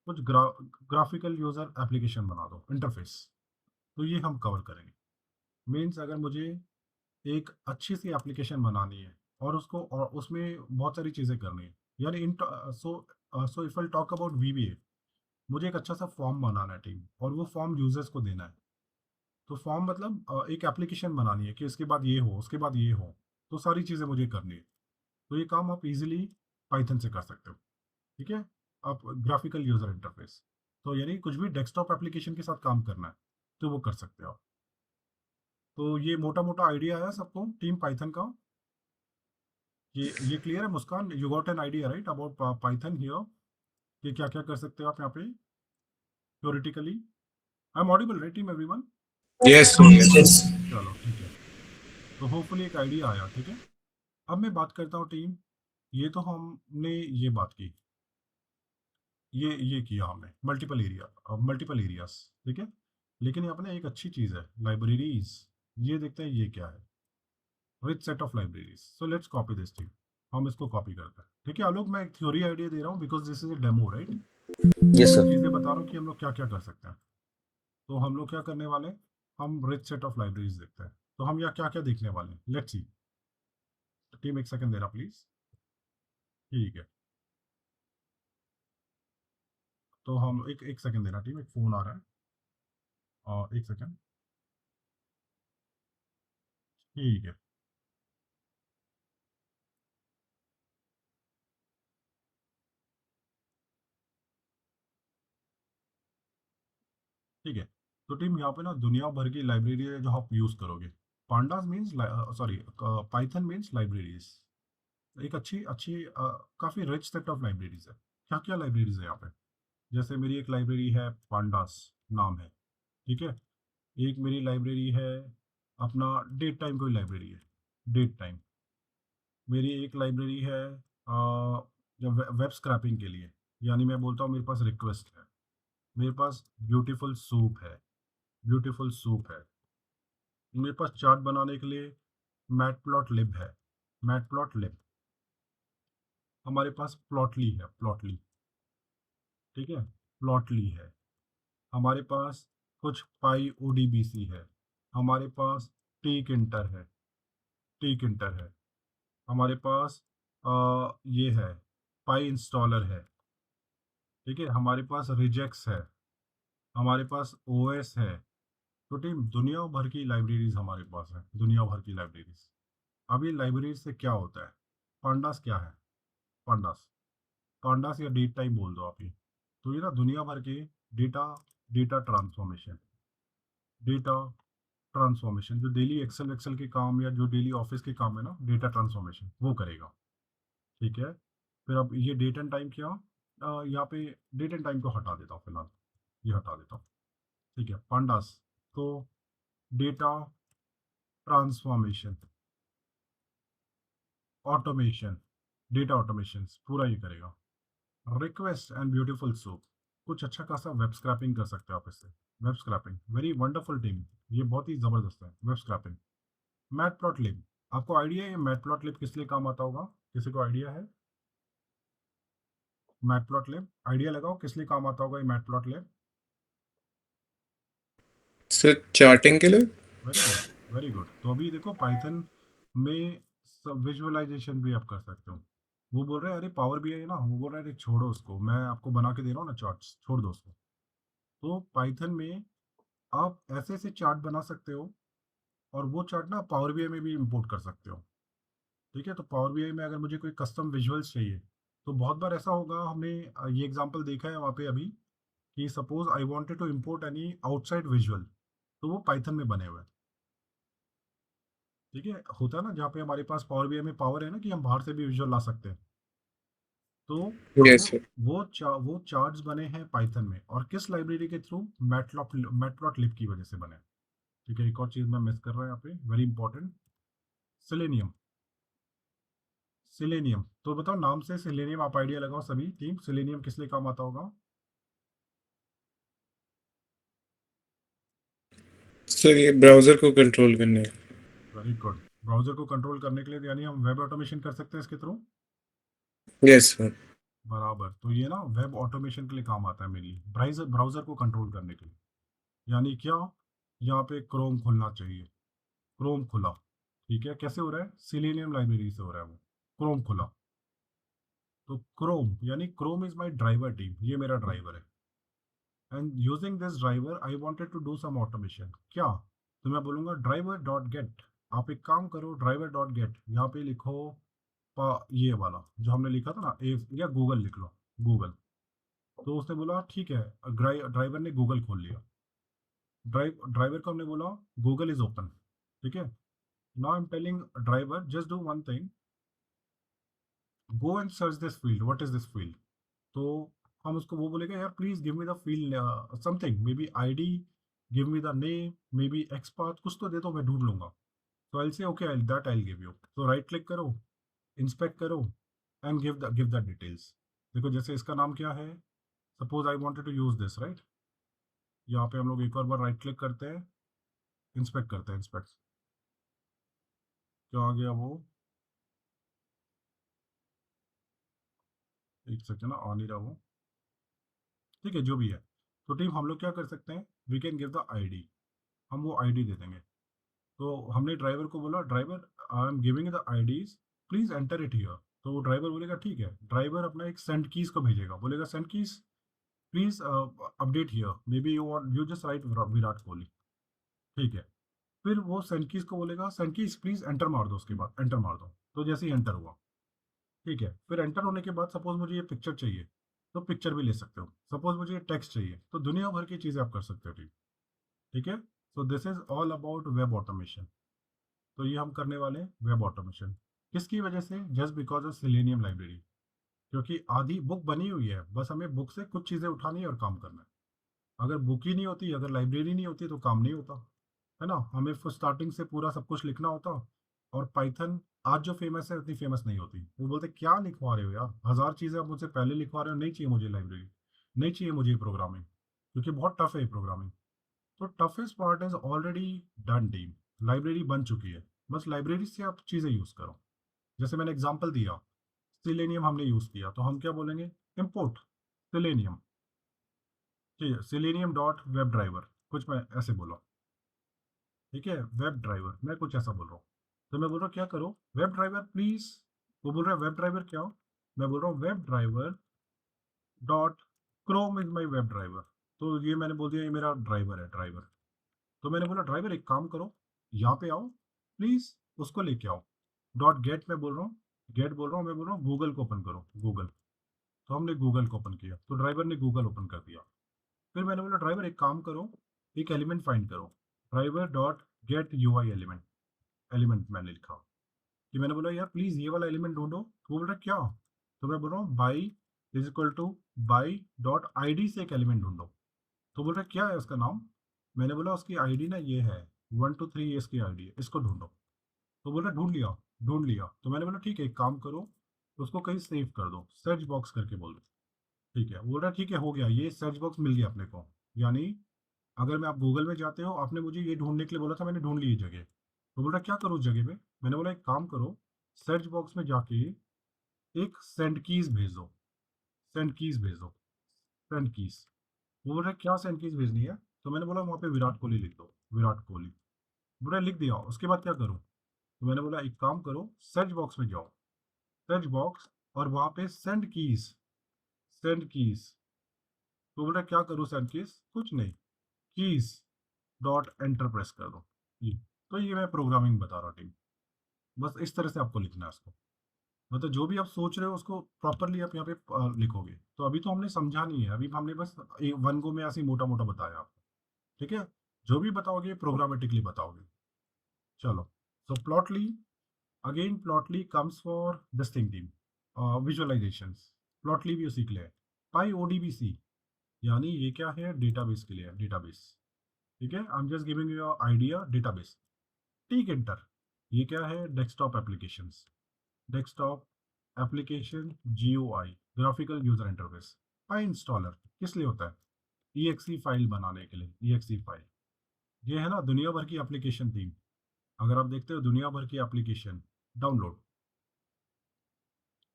कुछ ग्राफिकल यूज़र एप्लीकेशन बना दो, इंटरफेस. तो ये हम कवर करेंगे. मीन्स अगर मुझे एक अच्छी सी एप्लीकेशन बनानी है, और उसमें बहुत सारी चीज़ें करनी है, यानी so if I talk about VBA, मुझे एक अच्छा सा फॉर्म बनाना है टीम, और वो फॉर्म यूजर्स को देना है. तो फॉर्म मतलब एक एप्लीकेशन बनानी है कि इसके बाद ये हो, उसके बाद ये हो, तो सारी चीज़ें मुझे करनी है. तो ये काम आप इजीली पाइथन से कर सकते हो, ठीक है. आप ग्राफिकल यूज़र इंटरफेस, तो यानी कुछ भी डेस्कटॉप एप्लीकेशन के साथ काम करना है, तो वो कर सकते हो आप. तो ये मोटा मोटा आइडिया है सबको टीम पाइथन का. ये क्लियर है Muskan, you got an idea right about Python here, कि क्या क्या कर सकते हो आप यहाँ पे theoretically. I am audible right team, everyone? Yes. Yes. चलो ठीक है. तो होपफुली एक आइडिया आया, ठीक है. अब मैं बात करता हूँ टीम, ये तो हमने ये बात की, ये किया हमने मल्टीपल एरियाज, ठीक है. लेकिन यहाँ पे ना एक अच्छी चीज़ है, लाइब्रेरीज। ये देखते हैं ये क्या है, rich set of libraries. So let's copy this thing. हम इसको कॉपी करते हैं, ठीक है आलोक। मैं एक थ्योरी आइडिया दे रहा हूँ because this is a demo, right. Yes, कुछ sir. चीज़ें बता रहा हूँ कि हम लोग क्या क्या कर सकते हैं। तो हम लोग क्या करने वाले हैं, हम रिच सेट ऑफ लाइब्रेरीज देखते हैं। तो हम यहाँ क्या क्या देखने वाले हैं, लेट्स सी। टीम एक सेकंड देना प्लीज। ठीक है, तो हम एक एक सेकंड देना टीम, एक फ़ोन आ रहा है। और एक सेकंड। ठीक है, ठीक है। तो टीम यहाँ पे ना दुनिया भर की लाइब्रेरी है जो आप यूज़ करोगे। Pandas means, sorry, Python means libraries. एक अच्छी अच्छी काफ़ी रिच सेट ऑफ लाइब्रेरीज है। क्या क्या लाइब्रेरीज है यहाँ पे, जैसे मेरी एक लाइब्रेरी है पांडास नाम है, ठीक है। एक मेरी लाइब्रेरी है अपना डेट टाइम कोई लाइब्रेरी है, डेट टाइम। मेरी एक लाइब्रेरी है जो वेब स्क्रैपिंग के लिए, यानी मैं बोलता हूँ मेरे पास रिक्वेस्ट है। मेरे पास ब्यूटीफुल सूप है, ब्यूटीफुल सूप है। मेरे पास चार्ट बनाने के लिए मैट प्लॉट लिब है, मैट प्लॉट लिब। हमारे पास प्लॉटली है, प्लॉटली, ठीक है, प्लॉटली है। हमारे पास कुछ पाई ओडीबीसी है। हमारे पास टीक इंटर है, टीक इंटर है। हमारे पास ये है, पाई इंस्टॉलर है, ठीक है। हमारे पास रिजेक्स है, हमारे पास ओएस है। तो टीम दुनिया भर की लाइब्रेरीज हमारे पास है, दुनिया भर की लाइब्रेरीज। अब ये लाइब्रेरी से क्या होता है, पांडास क्या है, पांडास, पांडास या डेट टाइप बोल दो आप ये। तो ये ना दुनिया भर के data, data transformation, data transformation जो डेली एक्सेल एक्सेल के काम या जो डेली ऑफिस के काम है ना, डेटा ट्रांसफॉर्मेशन वो करेगा, ठीक है। फिर अब ये डेट एंड टाइम क्या, यहाँ पे डेट एंड टाइम को हटा देता हूँ फिलहाल, ये हटा देता हूँ, ठीक है। पांडास तो data transformation, automation, data automation पूरा ये करेगा। रिक्वेस्ट एंड ब्यूटीफुल सोप, कुछ अच्छा खासा वेब स्क्रैपिंग कर सकते हो आप इससे। Web scrapping very wonderful team, ये बहुत ही ज़बरदस्त है वेब स्क्रैपिंग। मैट प्लॉट लिब, आपको आइडिया है ये मैट प्लॉट लिब किस लिए काम आता होगा, किसी को आइडिया है। मैट प्लॉट लिब आइडिया लगाओ किस लिए काम आता होगा ये मैट प्लॉट लिब। सर चार्टिंग के लिए। Very good, very good. तो अभी देखो पाइथन में सब विजुअलाइजेशन भी आप कर सकते हो। वो बोल रहे हैं अरे पावर भी है ना, वो बोल रहे हैं अरे छोड़ो उसको, मैं आपको बना के दे रहा हूँ ना चार्ट्स, छोड़ दो उसको। तो पाइथन में आप ऐसे ऐसे चार्ट बना सकते हो, और वो चार्ट ना पावर बीआई में भी इंपोर्ट कर सकते हो, ठीक है। तो पावर बीआई में अगर मुझे कोई कस्टम विजुअल्स चाहिए, तो बहुत बार ऐसा होगा, हमने ये एग्जांपल देखा है वहाँ पे अभी, कि suppose I wanted to import any outside visual, तो वो पाइथन में बने हुए हैं, ठीक है। होता है ना जहाँ पे हमारे पास पावर बीआई में पावर है ना कि हम बाहर से भी विजुअल ला सकते हैं। तो यस वो सर। वो चार्ट्स बने हैं पाइथन में, और किस लाइब्रेरी के थ्रू, मैटप्लॉटलिब की वजह से बने, ठीक है। एक और चीज़ मैं मिस कर रहा हूँ यहाँ पे, वेरी इंपॉर्टेंट, सिलेनियम, सिलेनियम। तो बताओ नाम से सिलेनियम आप आइडिया लगाओ सभी टीम, सिलेनियम किस लिए काम आता होगा। सर ये ब्राउजर को कंट्रोल करने। वेरी गुड, ब्राउजर को कंट्रोल करने के लिए, यानी हम वेब ऑटोमेशन कर सकते हैं इसके थ्रू। Yes sir. बराबर, तो ये ना वेब ऑटोमेशन के लिए काम आता है मेरी, ब्राउजर ब्राउजर को कंट्रोल करने के लिए। यानी क्या, यहाँ पे क्रोम खुलना चाहिए, क्रोम खुला, ठीक है। कैसे हो रहा है, सिलेनियम लाइब्रेरी से हो रहा है वो, क्रोम खुला। तो क्रोम यानी Chrome is my driver team, ये मेरा ड्राइवर है। And using this driver I wanted to do some automation, क्या, तो मैं बोलूँगा ड्राइवर डॉट गेट। आप एक काम करो, ड्राइवर डॉट गेट यहाँ पे लिखो, ये वाला जो हमने लिखा था ना, ए या गूगल लिख लो, गूगल। तो उसने बोला ठीक है, ड्राइवर ने गूगल खोल लिया। ड्राइवर को हमने बोला गूगल इज ओपन, ठीक है। Now I am telling driver just do one thing, go and search this field, what is this field. तो हम उसको वो बोलेगा यार please give me the field something, may be ID, give me the name, may be XPath, कुछ तो दे दो मैं ढूंढ लूंगा। तो I say okay, I give you. तो राइट क्लिक करो, इंस्पेक्ट करो, एंड गिव द डिटेल्स। देखो जैसे इसका नाम क्या है, suppose I wanted to use this, right. यहाँ पे हम लोग एक और बार राइट क्लिक करते हैं, इंस्पेक्ट करते हैं, इंस्पेक्ट क्या आ गया वो, एक सेकेंड ना, आ नहीं रहा वो, ठीक है जो भी है। तो टीम हम लोग क्या कर सकते हैं, we can give the ID, हम वो आईडी दे देंगे। तो हमने ड्राइवर को बोला, driver I am giving the IDs, please enter it here. तो वो ड्राइवर बोलेगा ठीक है, ड्राइवर अपना एक सेंड कीज को भेजेगा, बोलेगा send keys please update here, may be you want you just right Virat Kohli, ठीक है। फिर वो सेंड कीज को बोलेगा सेंड कीज प्लीज एंटर मार दो, उसके बाद एंटर मार दो, तो जैसे ही एंटर हुआ, ठीक है। फिर एंटर होने के बाद सपोज मुझे ये पिक्चर चाहिए तो पिक्चर भी ले सकते हो, सपोज मुझे ये टेक्स्ट चाहिए, तो दुनिया भर की चीज़ें आप कर सकते हो, ठीक है। So this is all about web automation. तो ये हम करने वाले हैं वेब ऑटोमेशन, किसकी वजह से, just because of selenium library, क्योंकि आधी बुक बनी हुई है, बस हमें बुक से कुछ चीज़ें उठानी है और काम करना है। अगर बुक ही नहीं होती, अगर लाइब्रेरी नहीं होती तो काम नहीं होता, है ना। हमें स्टार्टिंग से पूरा सब कुछ लिखना होता। और पाइथन आज जो फेमस है उतनी फेमस नहीं होती, वो बोलते क्या लिखवा रहे हो यार, 1000 चीज़ें आप मुझसे पहले लिखवा रहे हो, नहीं चाहिए मुझे लाइब्रेरी, नहीं चाहिए मुझे प्रोग्रामिंग, क्योंकि बहुत टफ है प्रोग्रामिंग। तो toughest part is already done team, library बन चुकी है, बस लाइब्रेरी से आप चीज़ें यूज़ करो। जैसे मैंने एग्जांपल दिया, सिलेनियम हमने यूज़ किया, तो हम क्या बोलेंगे, इम्पोर्ट सिलेनियम, ठीक है, सिलेनियम डॉट वेब ड्राइवर, कुछ मैं ऐसे बोला, ठीक है, वेब ड्राइवर मैं कुछ ऐसा बोल रहा हूँ। तो मैं बोल रहा हूँ क्या करो, वेब ड्राइवर प्लीज, वो बोल रहा है वेब ड्राइवर क्या हो, मैं बोल रहा हूँ web driver dot Chrome is my web driver. तो ये मैंने बोल दिया ये मेरा ड्राइवर है, ड्राइवर। तो मैंने बोला ड्राइवर एक काम करो, यहाँ पे आओ प्लीज, उसको लेके आओ, डॉट गेट में बोल रहा हूँ, गेट बोल रहा हूँ, मैं बोल रहा हूँ गूगल को ओपन करो, गूगल। तो हमने गूगल को ओपन किया, तो ड्राइवर ने गूगल ओपन कर दिया। फिर मैंने बोला ड्राइवर एक काम करो, एक एलिमेंट फाइंड करो, driver dot get you I element, element मैंने लिखा कि मैंने बोला यार प्लीज ये वाला एलिमेंट ढूंढो, तो वो बोल रहा क्या, तो मैं बोल रहा हूँ by is equal two by dot I D से एक एलिमेंट ढूंढो। तो बोल रहा क्या है उसका नाम, मैंने बोला उसकी आईडी ना ये है 123, ये इसकी आईडी है, इसको ढूंढो। तो बोल रहा ढूंढ लिया, ढूंढ लिया। तो मैंने बोला ठीक है एक काम करो, उसको कहीं सेव कर दो, सर्च बॉक्स करके बोल दो, ठीक है। बोल रहा ठीक है हो गया, ये सर्च बॉक्स मिल गया अपने को, यानी अगर मैं आप गूगल में जाते हो, आपने मुझे ये ढूंढने के लिए बोला था, मैंने ढूंढ ली ये जगह। तो बोल रहा क्या करो उस जगह में, मैंने बोला एक काम करो, सर्च बॉक्स में जाके एक सेंड कीज भेज दो, सेंड कीज भेज दो, सेंड कीज। वो बोल रहा क्या सेंड कीज भेजनी है, तो मैंने बोला वहाँ पे विराट कोहली लिख दो, विराट कोहली। बोल रहा लिख दिया, उसके बाद क्या करूँ, तो मैंने बोला एक काम करो, सर्च बॉक्स में जाओ, सर्च बॉक्स, और वहाँ पे सेंड कीज, सेंड कीज। तो बोल रहा क्या करूँ सेंड कीज, कुछ नहीं, कीज डॉट एंटर प्रेस कर दो ये। तो ये मैं प्रोग्रामिंग बता रहा टीम, बस इस तरह से आपको लिखना है इसको, मतलब जो भी आप सोच रहे हो उसको प्रॉपरली आप यहाँ पे लिखोगे। तो अभी तो हमने समझा नहीं है, अभी हमने बस वन गो में ऐसे मोटा मोटा बताया आपको, ठीक है। जो भी बताओगे प्रोग्रामेटिकली बताओगे। चलो, so Plotly, again Plotly comes for this thing team, visualisations. Plotly भी सीख ले, पाई ओडीबीसी, यानी ये क्या है, डेटाबेस के लिए है, डेटाबेस, ठीक है। I am just giving you idea, database. Tkinter, ये क्या है, desktop applications, desktop application, GUI, graphical user interface. PyInstaller किस लिए होता है, ईएक्सी फाइल बनाने के लिए, ईएक्सी फाइल। ये है ना दुनिया भर की एप्लीकेशन थी, अगर आप देखते हो दुनिया भर की एप्लीकेशन डाउनलोड,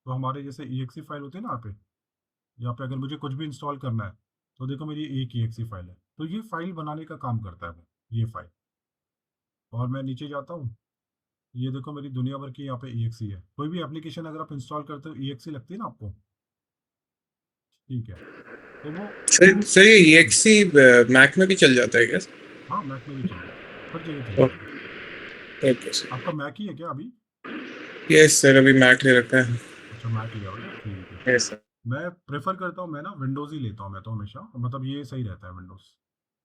तो हमारे जैसे ईएक्सी फाइल होती है ना यहाँ पे अगर मुझे कुछ भी इंस्टॉल करना है, तो देखो मेरी एक ईएक्सी फाइल है, तो ये फाइल बनाने का काम करता है वो, ये फाइल। और मैं नीचे जाता हूँ, ये देखो मेरी दुनिया भर की यहाँ पे ईएक्सी है। कोई भी एप्लीकेशन अगर आप इंस्टॉल करते हो ईएक्सी लगती है ना आपको, ठीक है, तो वो सर सर ये EXE मैक में भी चल जाता है क्या? हाँ मैक में भी चलेगा, हर जगह चलेगा। Okay sir. आपका मैक ही है क्या अभी, यस सर, अभी मैक ले रखा है। अच्छा मैक लिया हुआ है, ठीक है। Yes sir. मैं प्रेफर करता हूँ, मैं ना विंडोज़ ही लेता हूँ मैं तो हमेशा, मतलब ये सही रहता है विंडोज़,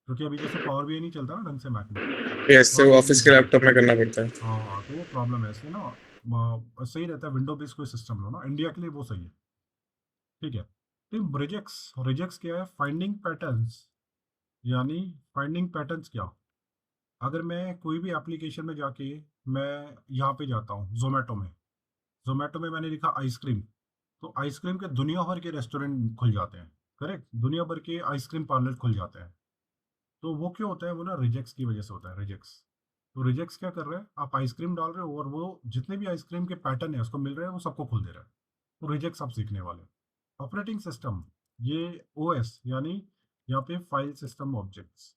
क्योंकि अभी जैसे पावर भी नहीं चलता ना ढंग से मैक में, यस थोड़ा सर, ऑफिस लेजीनेस के भी लैपटॉप लगता है। में करना पड़ता है। हाँ हाँ, तो वो प्रॉब्लम है इसलिए ना, सही रहता है विंडो बेस्ड कोई सिस्टम लो ना, इंडिया के लिए वो सही है, ठीक है। तो रिजेक्ट्स, रिजेक्ट्स क्या है, फाइंडिंग पैटर्न्स, यानी फाइंडिंग पैटर्न्स क्या, अगर मैं कोई भी एप्लीकेशन में जाके, मैं यहाँ पे जाता हूँ जोमेटो में, जोमेटो में मैंने लिखा आइसक्रीम, तो आइसक्रीम के दुनिया भर के रेस्टोरेंट खुल जाते हैं, करेक्ट, दुनिया भर के आइसक्रीम पार्लर खुल जाते हैं। तो वो क्यों होता है, वो ना रिजेक्ट्स की वजह से होता है, रिजेक्ट्स। तो रिजेक्ट्स क्या कर रहे हैं, आप आइसक्रीम डाल रहे हो और वो जितने भी आइसक्रीम के पैटर्न है उसको मिल रहे हैं, वो सबको खोल दे रहा है। तो रिजेक्ट्स आप सीखने वाले। ऑपरेटिंग सिस्टम, ये ओएस यानी यहाँ पे फाइल सिस्टम ऑब्जेक्ट्स,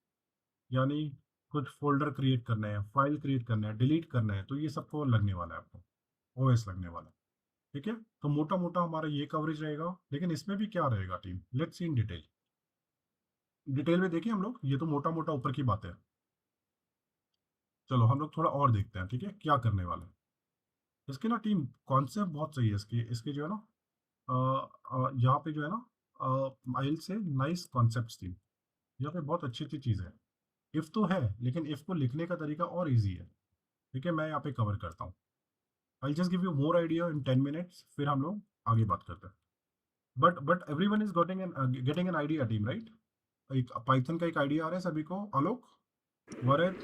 यानी कुछ फोल्डर क्रिएट करना है, फाइल क्रिएट करना है, डिलीट करना है, तो ये सबको लगने वाला है आपको, ओएस लगने वाला है। ठीक है, तो मोटा मोटा हमारा ये कवरेज रहेगा, लेकिन इसमें भी क्या रहेगा team, let's see in detail. Detail में देखें हम लोग, ये तो मोटा मोटा ऊपर की बात है। चलो हम लोग थोड़ा और देखते हैं, ठीक है, क्या करने वाले हैं। इसके ना टीम कॉन्सेप्ट बहुत सही है, इसके इसके जो है ना यहाँ पे जो है ना आइल से नाइस कॉन्सेप्ट थी, यहाँ पे बहुत अच्छी अच्छी चीज़ है। इफ़ तो है, लेकिन इफ़ को लिखने का तरीका और इजी है। ठीक है, मैं यहाँ पे कवर करता हूँ। आई just give you more idea in 10 minutes, फिर हम लोग आगे बात करते हैं। But everyone is getting an idea team, right? एक पाइथन का एक आइडिया आ रहा है सभी को, आलोक, वरद,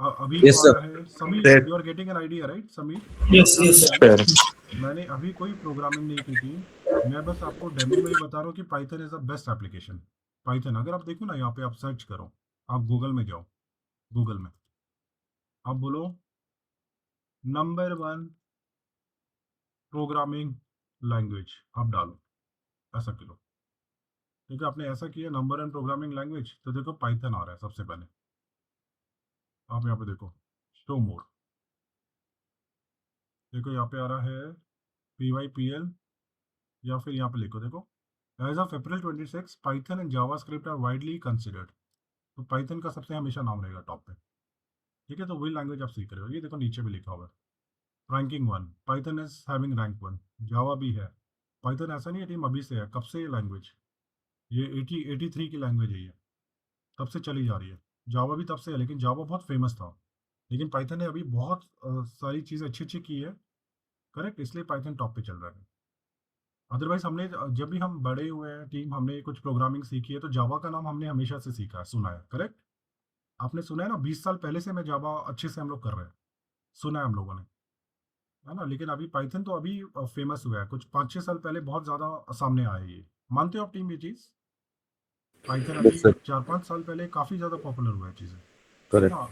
अभी को Yes, आ sir. रहा है, Sameer, Right. You are getting an idea, right Sameer? Yes, क्या yes, करना sir. है, Sure. मैंने अभी कोई प्रोग्रामिंग नहीं की थी, मैं बस आपको डेमो में ही बता रहा हूँ कि Python is the best application. Python अगर आप देखो ना, यहाँ पे आप सर्च करो, आप गूगल में जाओ, गूगल में आप बोलो नंबर 1 प्रोग्रामिंग लैंग्वेज, आप डालो, ऐसा करो। ठीक है, आपने ऐसा किया नंबर 1 प्रोग्रामिंग लैंग्वेज, तो देखो पाइथन आ रहा है सबसे पहले। आप यहाँ पे देखो, शो मोर, देखो यहाँ पे आ रहा है PYPL, या फिर यहाँ पे लिखो, देखो as of April 26 Python and JavaScript are widely considered. तो पाइथन का सबसे हमेशा नाम रहेगा टॉप पे। ठीक है, तो वही लैंग्वेज आप सीख रहे हो, ये देखो नीचे भी लिखा हुआ है ranking 1, Python is having rank 1, जावा भी है। पाइथन ऐसा नहीं है टीम अभी से है, कब से ये लैंग्वेज, ये 83 की लैंग्वेज है, ये तब से चली जा रही है। जावा भी तब से है, लेकिन जावा बहुत फेमस था, लेकिन पाइथन ने अभी बहुत सारी चीज़ें अच्छी अच्छी की है, करेक्ट, इसलिए पाइथन टॉप पे चल रहा है। अदरवाइज हमने जब भी हम बड़े हुए हैं टीम, हमने कुछ प्रोग्रामिंग सीखी है, तो जावा का नाम हमने हमेशा से सीखा है, सुना है, करेक्ट। आपने सुना है ना, 20 साल पहले से मैं जावा अच्छे से हम लोग कर रहे हैं, सुना है हम लोगों ने, है ना। लेकिन अभी पाइथन तो अभी फेमस हुआ है, कुछ 5-6 साल पहले बहुत ज़्यादा सामने आया है ये, मानते हो आप टीम ये चीज़? पाइथन अभी Yes, sir. 4-5 साल पहले काफ़ी ज़्यादा पॉपुलर हुआ है चीज़ें, है Correct. ना।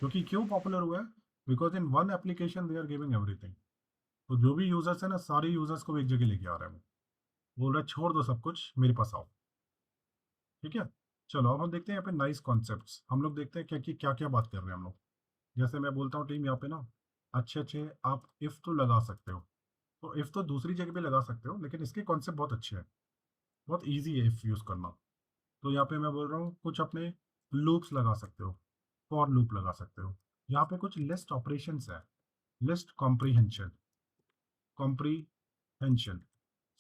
क्योंकि क्यों पॉपुलर हुआ है, because in one application they are giving everything. तो जो भी यूजर्स है ना, सारे यूजर्स को एक जगह लेके आ रहा है वो, बोल रहा है छोड़ दो सब कुछ, मेरे पास आओ। ठीक है, चलो अब हम देखते हैं यहाँ पे नाइस कॉन्सेप्ट्स, हम लोग देखते हैं क्या क्या बात कर रहे हैं हम लोग। जैसे मैं बोलता हूँ टीम, यहाँ पे ना अच्छे अच्छे आप इफ़ तो लगा सकते हो, तो इफ़ तो दूसरी जगह पे लगा सकते हो, लेकिन इसके कॉन्सेप्ट बहुत अच्छे हैं, बहुत ईजी है इफ़ यूज़ करना। तो यहाँ पे मैं बोल रहा हूँ कुछ अपने लूप्स लगा सकते हो, फॉर लूप लगा सकते हो, यहाँ पे कुछ लिस्ट ऑपरेशंस है, लिस्ट कॉम्प्रीहेंशन।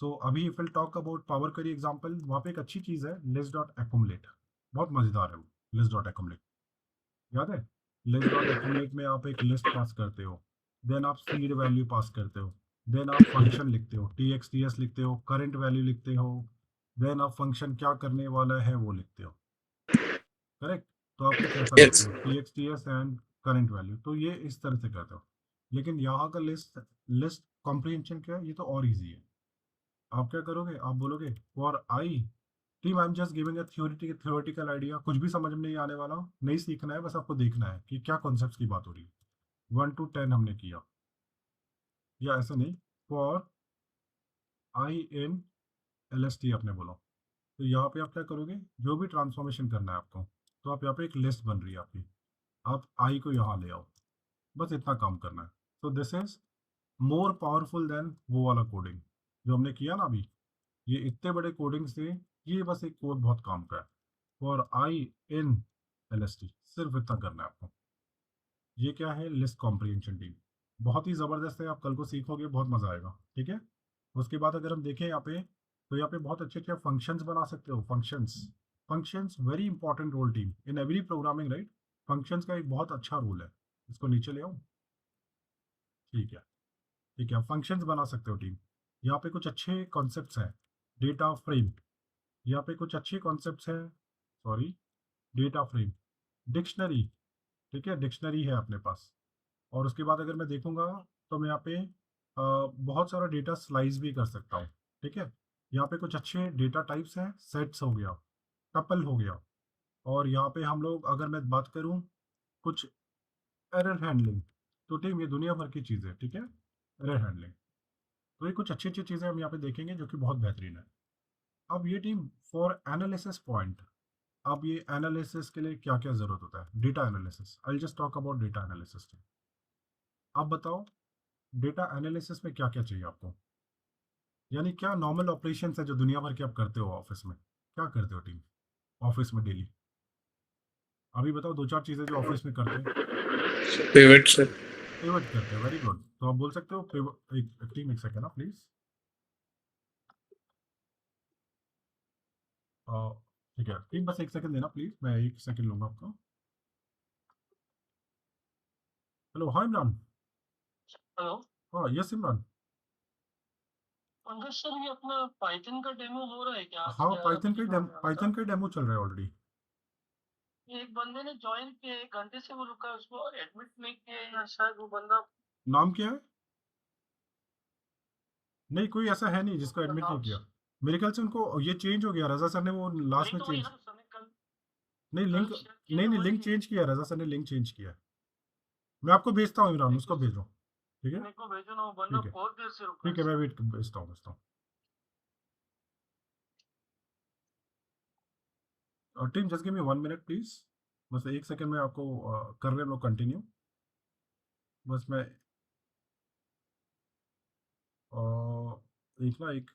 सो अभी if will talk about power query example, वहाँ पे एक अच्छी चीज़ है लिस्ट डॉट एक्यूमुलेट, बहुत मज़ेदार है वो लिस्ट डॉट एक्यूमुलेट, याद है? लिस्ट डॉट एक्यूमुलेट में आप एक लिस्ट पास करते हो, देन आप सीड वैल्यू पास करते हो, देन आप फंक्शन लिखते हो, TXTS लिखते हो, करंट वैल्यू लिखते हो, देन आप फंक्शन क्या करने वाला है वो लिखते हो, करेक्ट। तो आप कुछ ऐसा लिखते Yes. हो, TXTS एंड करंट वैल्यू, तो ये इस तरह से करते हो। लेकिन यहाँ का लिस्ट लिस्ट कॉम्प्रीहेंशन क्या है, ये तो और ईजी है। आप क्या करोगे, आप बोलोगे for I, team I am just giving a theoretical idea, कुछ भी समझ में नहीं आने वाला, नहीं सीखना है, बस आपको देखना है कि क्या कॉन्सेप्ट्स की बात हो रही है। 1 to 10 हमने किया, या ऐसा नहीं, फॉर INLST आपने बोला, तो यहाँ पे आप क्या करोगे, जो भी ट्रांसफॉर्मेशन करना है आपको, तो आप यहाँ पे एक लिस्ट बन रही है आपकी, आप आई को यहाँ ले आओ, बस इतना काम करना है। तो this is more powerful than वो वाला कोडिंग जो हमने किया ना अभी, ये इतने बड़े कोडिंग से ये बस एक कोड बहुत काम का है, फॉर INLST, सिर्फ इतना करना है आपको। ये क्या है, लिस्ट कॉम्प्रीहेंशन टीम, बहुत ही ज़बरदस्त है, आप कल को सीखोगे, बहुत मज़ा आएगा। ठीक है, उसके बाद अगर हम देखें यहाँ पे, तो यहाँ पे बहुत अच्छे अच्छे फंक्शंस बना सकते हो, functions, functions very important role team in every programming, right. Functions का एक बहुत अच्छा रोल है, इसको नीचे ले आओ। ठीक है, ठीक है, फंक्शंस बना सकते हो टीम। यहाँ पे कुछ अच्छे कॉन्सेप्ट्स हैं, डेटा फ्रेम, यहाँ पे कुछ अच्छे कॉन्सेप्ट्स हैं, सॉरी, डेटा फ्रेम, डिक्शनरी, ठीक है, डिक्शनरी है अपने पास। और उसके बाद अगर मैं देखूंगा, तो मैं यहाँ पे बहुत सारा डेटा स्लाइस भी कर सकता हूँ। ठीक है, यहाँ पे कुछ अच्छे डेटा टाइप्स हैं, सेट्स हो गया, टपल हो गया, और यहाँ पे हम लोग, अगर मैं बात करूँ कुछ एरर हैंडलिंग, तो टीम ये दुनिया भर की चीज़ है, ठीक है, एरर हैंडलिंग। तो ये कुछ अच्छी अच्छी चीज़ें हम यहाँ पे देखेंगे जो कि बहुत बेहतरीन है। अब ये टीम फॉर एनालिसिस पॉइंट, अब ये एनालिसिस के लिए क्या क्या ज़रूरत होता है, data analysis. I just talk about data analysis. आप बताओ डेटा एनालिसिस में क्या क्या चाहिए आपको, यानी क्या नॉर्मल ऑपरेशंस है जो दुनिया भर के आप करते हो ऑफिस में, क्या करते हो टीम ऑफिस में डेली? अभी बताओ दो चार चीज़ें जो ऑफिस में करते हैं। Pivot sir. पिवट करते हैं, वेरी गुड। तो आप बोल सकते हो पिवट। एक टीम, एक सेकेंड ना प्लीज। ठीक है टीम, बस एक सेकंड देना प्लीज, मैं एक सेकंड लूंगा आपका। हेलो, हाय इमरान। हेलो। हाँ यस इमरान। पंकज सर, ये अपना पाइथन का डेमो हो रहा है क्या आज, हाँ क्या पाइथन अभी का जो हमें आया था? पाइथन का डेमो चल रहा है ऑलरेडी। ये एक बंदे ने ज्वाइन किया, 1 घंटे से वो रुका है, उसको एडमिट नहीं किया या शायद वो बंदा। नाम क्या है? नहीं कोई ऐसा है नहीं जिसको उसका एडमिट नहीं नाम किया। मेरे ख्याल से उनको ये चेंज हो गया, रजा सर ने वो लास्ट वही में तो वही चेंज। ना सर ने कल नहीं कल लिंक, शेयर किया नहीं था नहीं वही। लिंक चेंज किया, रजा सर ने लिंक चेंज किया है। मैं आपको भेजता हूँ इमरान, एक उसको भेज रहा हूँ। ठीक है मेरे को भेजो ना, वो बंदा ठीक है बहुत देर से रुका है ठीक है, मैं सर। वेट भेजता हूँ। और team just give me 1 minute please, बस एक सेकंड में आपको कर रहे हैं हम लोग कंटिन्यू। बस मैं एक ना एक,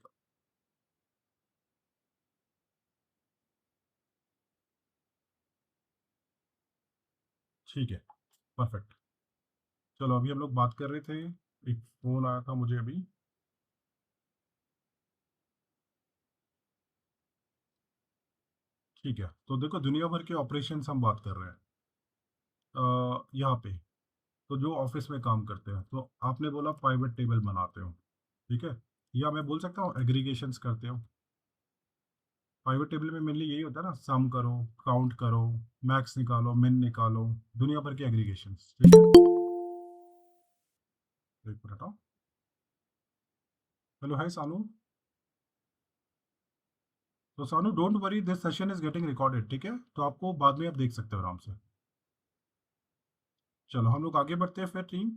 ठीक है परफेक्ट। चलो अभी हम लोग बात कर रहे थे, एक फ़ोन आया था मुझे अभी। ठीक है, तो देखो दुनिया भर के ऑपरेशंस हम बात कर रहे हैं यहाँ पे। तो जो ऑफिस में काम करते हैं, तो आपने बोला पाइवट टेबल बनाते हो, ठीक है, या मैं बोल सकता हूँ एग्रीगेशंस करते हो। पाइवट टेबल में मेनली यही होता है ना, सम करो, काउंट करो, मैक्स निकालो, मिन निकालो, दुनिया भर के एग्रीगेशंस, ठीक है। एक मिनट आओ। हेलो हाय सानू। तो सानू don't worry, this session is getting recorded, ठीक है, तो आपको बाद में आप देख सकते हो आराम से। चलो हम लोग आगे बढ़ते हैं फिर टीम।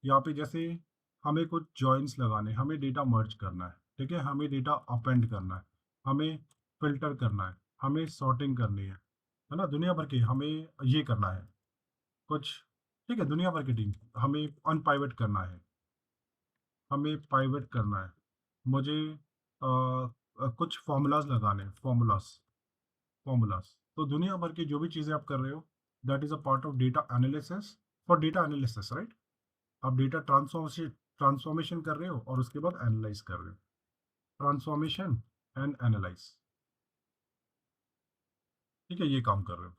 यहाँ पे जैसे हमें कुछ जॉइंस लगाने, हमें डेटा मर्ज करना है, ठीक है, हमें डेटा अपेंड करना है, हमें फिल्टर करना है, हमें सॉर्टिंग करनी है ना, दुनिया भर के हमें ये करना है कुछ, ठीक है, दुनिया भर की टीम, हमें अनपाइवट करना है, हमें पाइवट करना है, मुझे कुछ फॉर्मूलाज लगाने, फॉर्मूलाज। तो दुनिया भर की जो भी चीज़ें आप कर रहे हो, that is a part of data analysis, for data analysis right. आप डेटा ट्रांसफॉर्मेशन कर रहे हो और उसके बाद एनालाइज कर रहे हो, ट्रांसफॉर्मेशन एंड एनालाइज, ठीक है, ये काम कर रहे हो।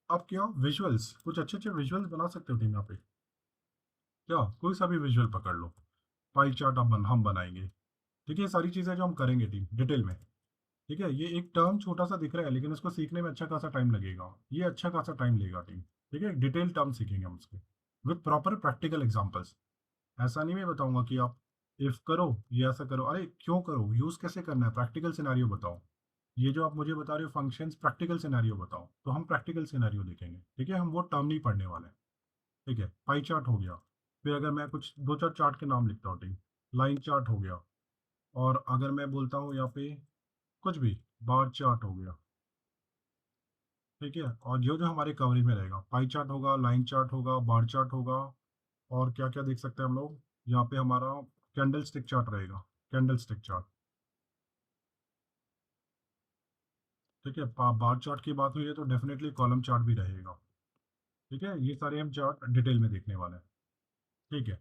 अब क्या विजुअल्स, कुछ अच्छे अच्छे विजुअल्स बना सकते हो टीम यहाँ पे, क्या कोई सा भी विजुअल पकड़ लो, पाई चार्ट हम बनाएंगे, ठीक है, ये सारी चीज़ें जो हम करेंगे टीम डिटेल में, ठीक है। ये एक टर्म छोटा सा दिख रहा है लेकिन उसको सीखने में अच्छा खासा टाइम लगेगा, ये अच्छा खासा टाइम लेगा टीम, ठीक है, डिटेल टर्म सीखेंगे हम उसके विद प्रॉपर प्रैक्टिकल एग्जाम्पल्स। ऐसा नहीं मैं बताऊंगा कि आप इफ करो, ये ऐसा करो, अरे क्यों करो, यूज कैसे करना है, प्रैक्टिकल सिनेरियो बताओ। ये जो आप मुझे बता रहे हो फंक्शंस, प्रैक्टिकल सिनेरियो बताओ, तो हम प्रैक्टिकल सिनेरियो देखेंगे, ठीक है, हम वो टर्म नहीं पढ़ने वाले, ठीक है। पाई चार्ट हो गया, फिर अगर मैं कुछ दो चार चार्ट के नाम लिखता हूँ, ठीक, लाइन चार्ट हो गया, और अगर मैं बोलता हूँ यहाँ पे कुछ भी, बार चार्ट हो गया, ठीक है, और जो जो हमारे कवरेज में रहेगा, पाई चार्ट होगा, लाइन चार्ट होगा, बार चार्ट होगा, और क्या क्या देख सकते हैं हम लोग यहाँ पे, हमारा कैंडल स्टिक चार्ट रहेगा, कैंडल स्टिक चार्ट, ठीक है। बार चार्ट की बात हुई है तो डेफिनेटली कॉलम चार्ट भी रहेगा, ठीक है, ये सारे हम चार्ट डिटेल में देखने वाले हैं, ठीक है।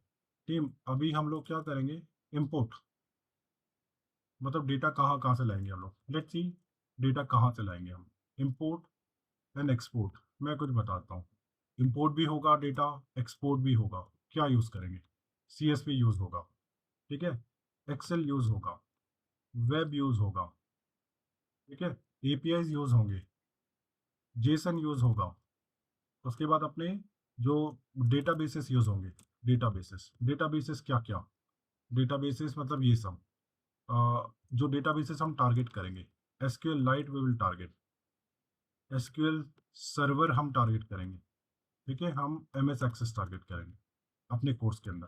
टीम अभी हम लोग क्या करेंगे, इंपोर्ट, मतलब डेटा कहाँ कहाँ से लाएंगे हम लोग, लेट्स सी डेटा कहाँ से लाएंगे हम, इंपोर्ट एंड एक्सपोर्ट। मैं कुछ बताता हूँ, इंपोर्ट भी होगा डेटा, एक्सपोर्ट भी होगा, क्या यूज़ करेंगे, CSV यूज़ होगा, ठीक है, एक्सेल यूज़ होगा, वेब यूज़ होगा, ठीक है, APIs यूज़ होंगे, जेसन यूज़ होगा, उसके बाद अपने जो डेटाबेसेस यूज़ होंगे, डेटाबेसेस क्या क्या, डेटाबेसेस मतलब ये सब जो डेटाबेसेस हम टारगेट करेंगे, SQL lite we will target, SQL Server हम टारगेट करेंगे, ठीक है, हम एमएस एक्सेस टारगेट करेंगे अपने कोर्स के अंदर,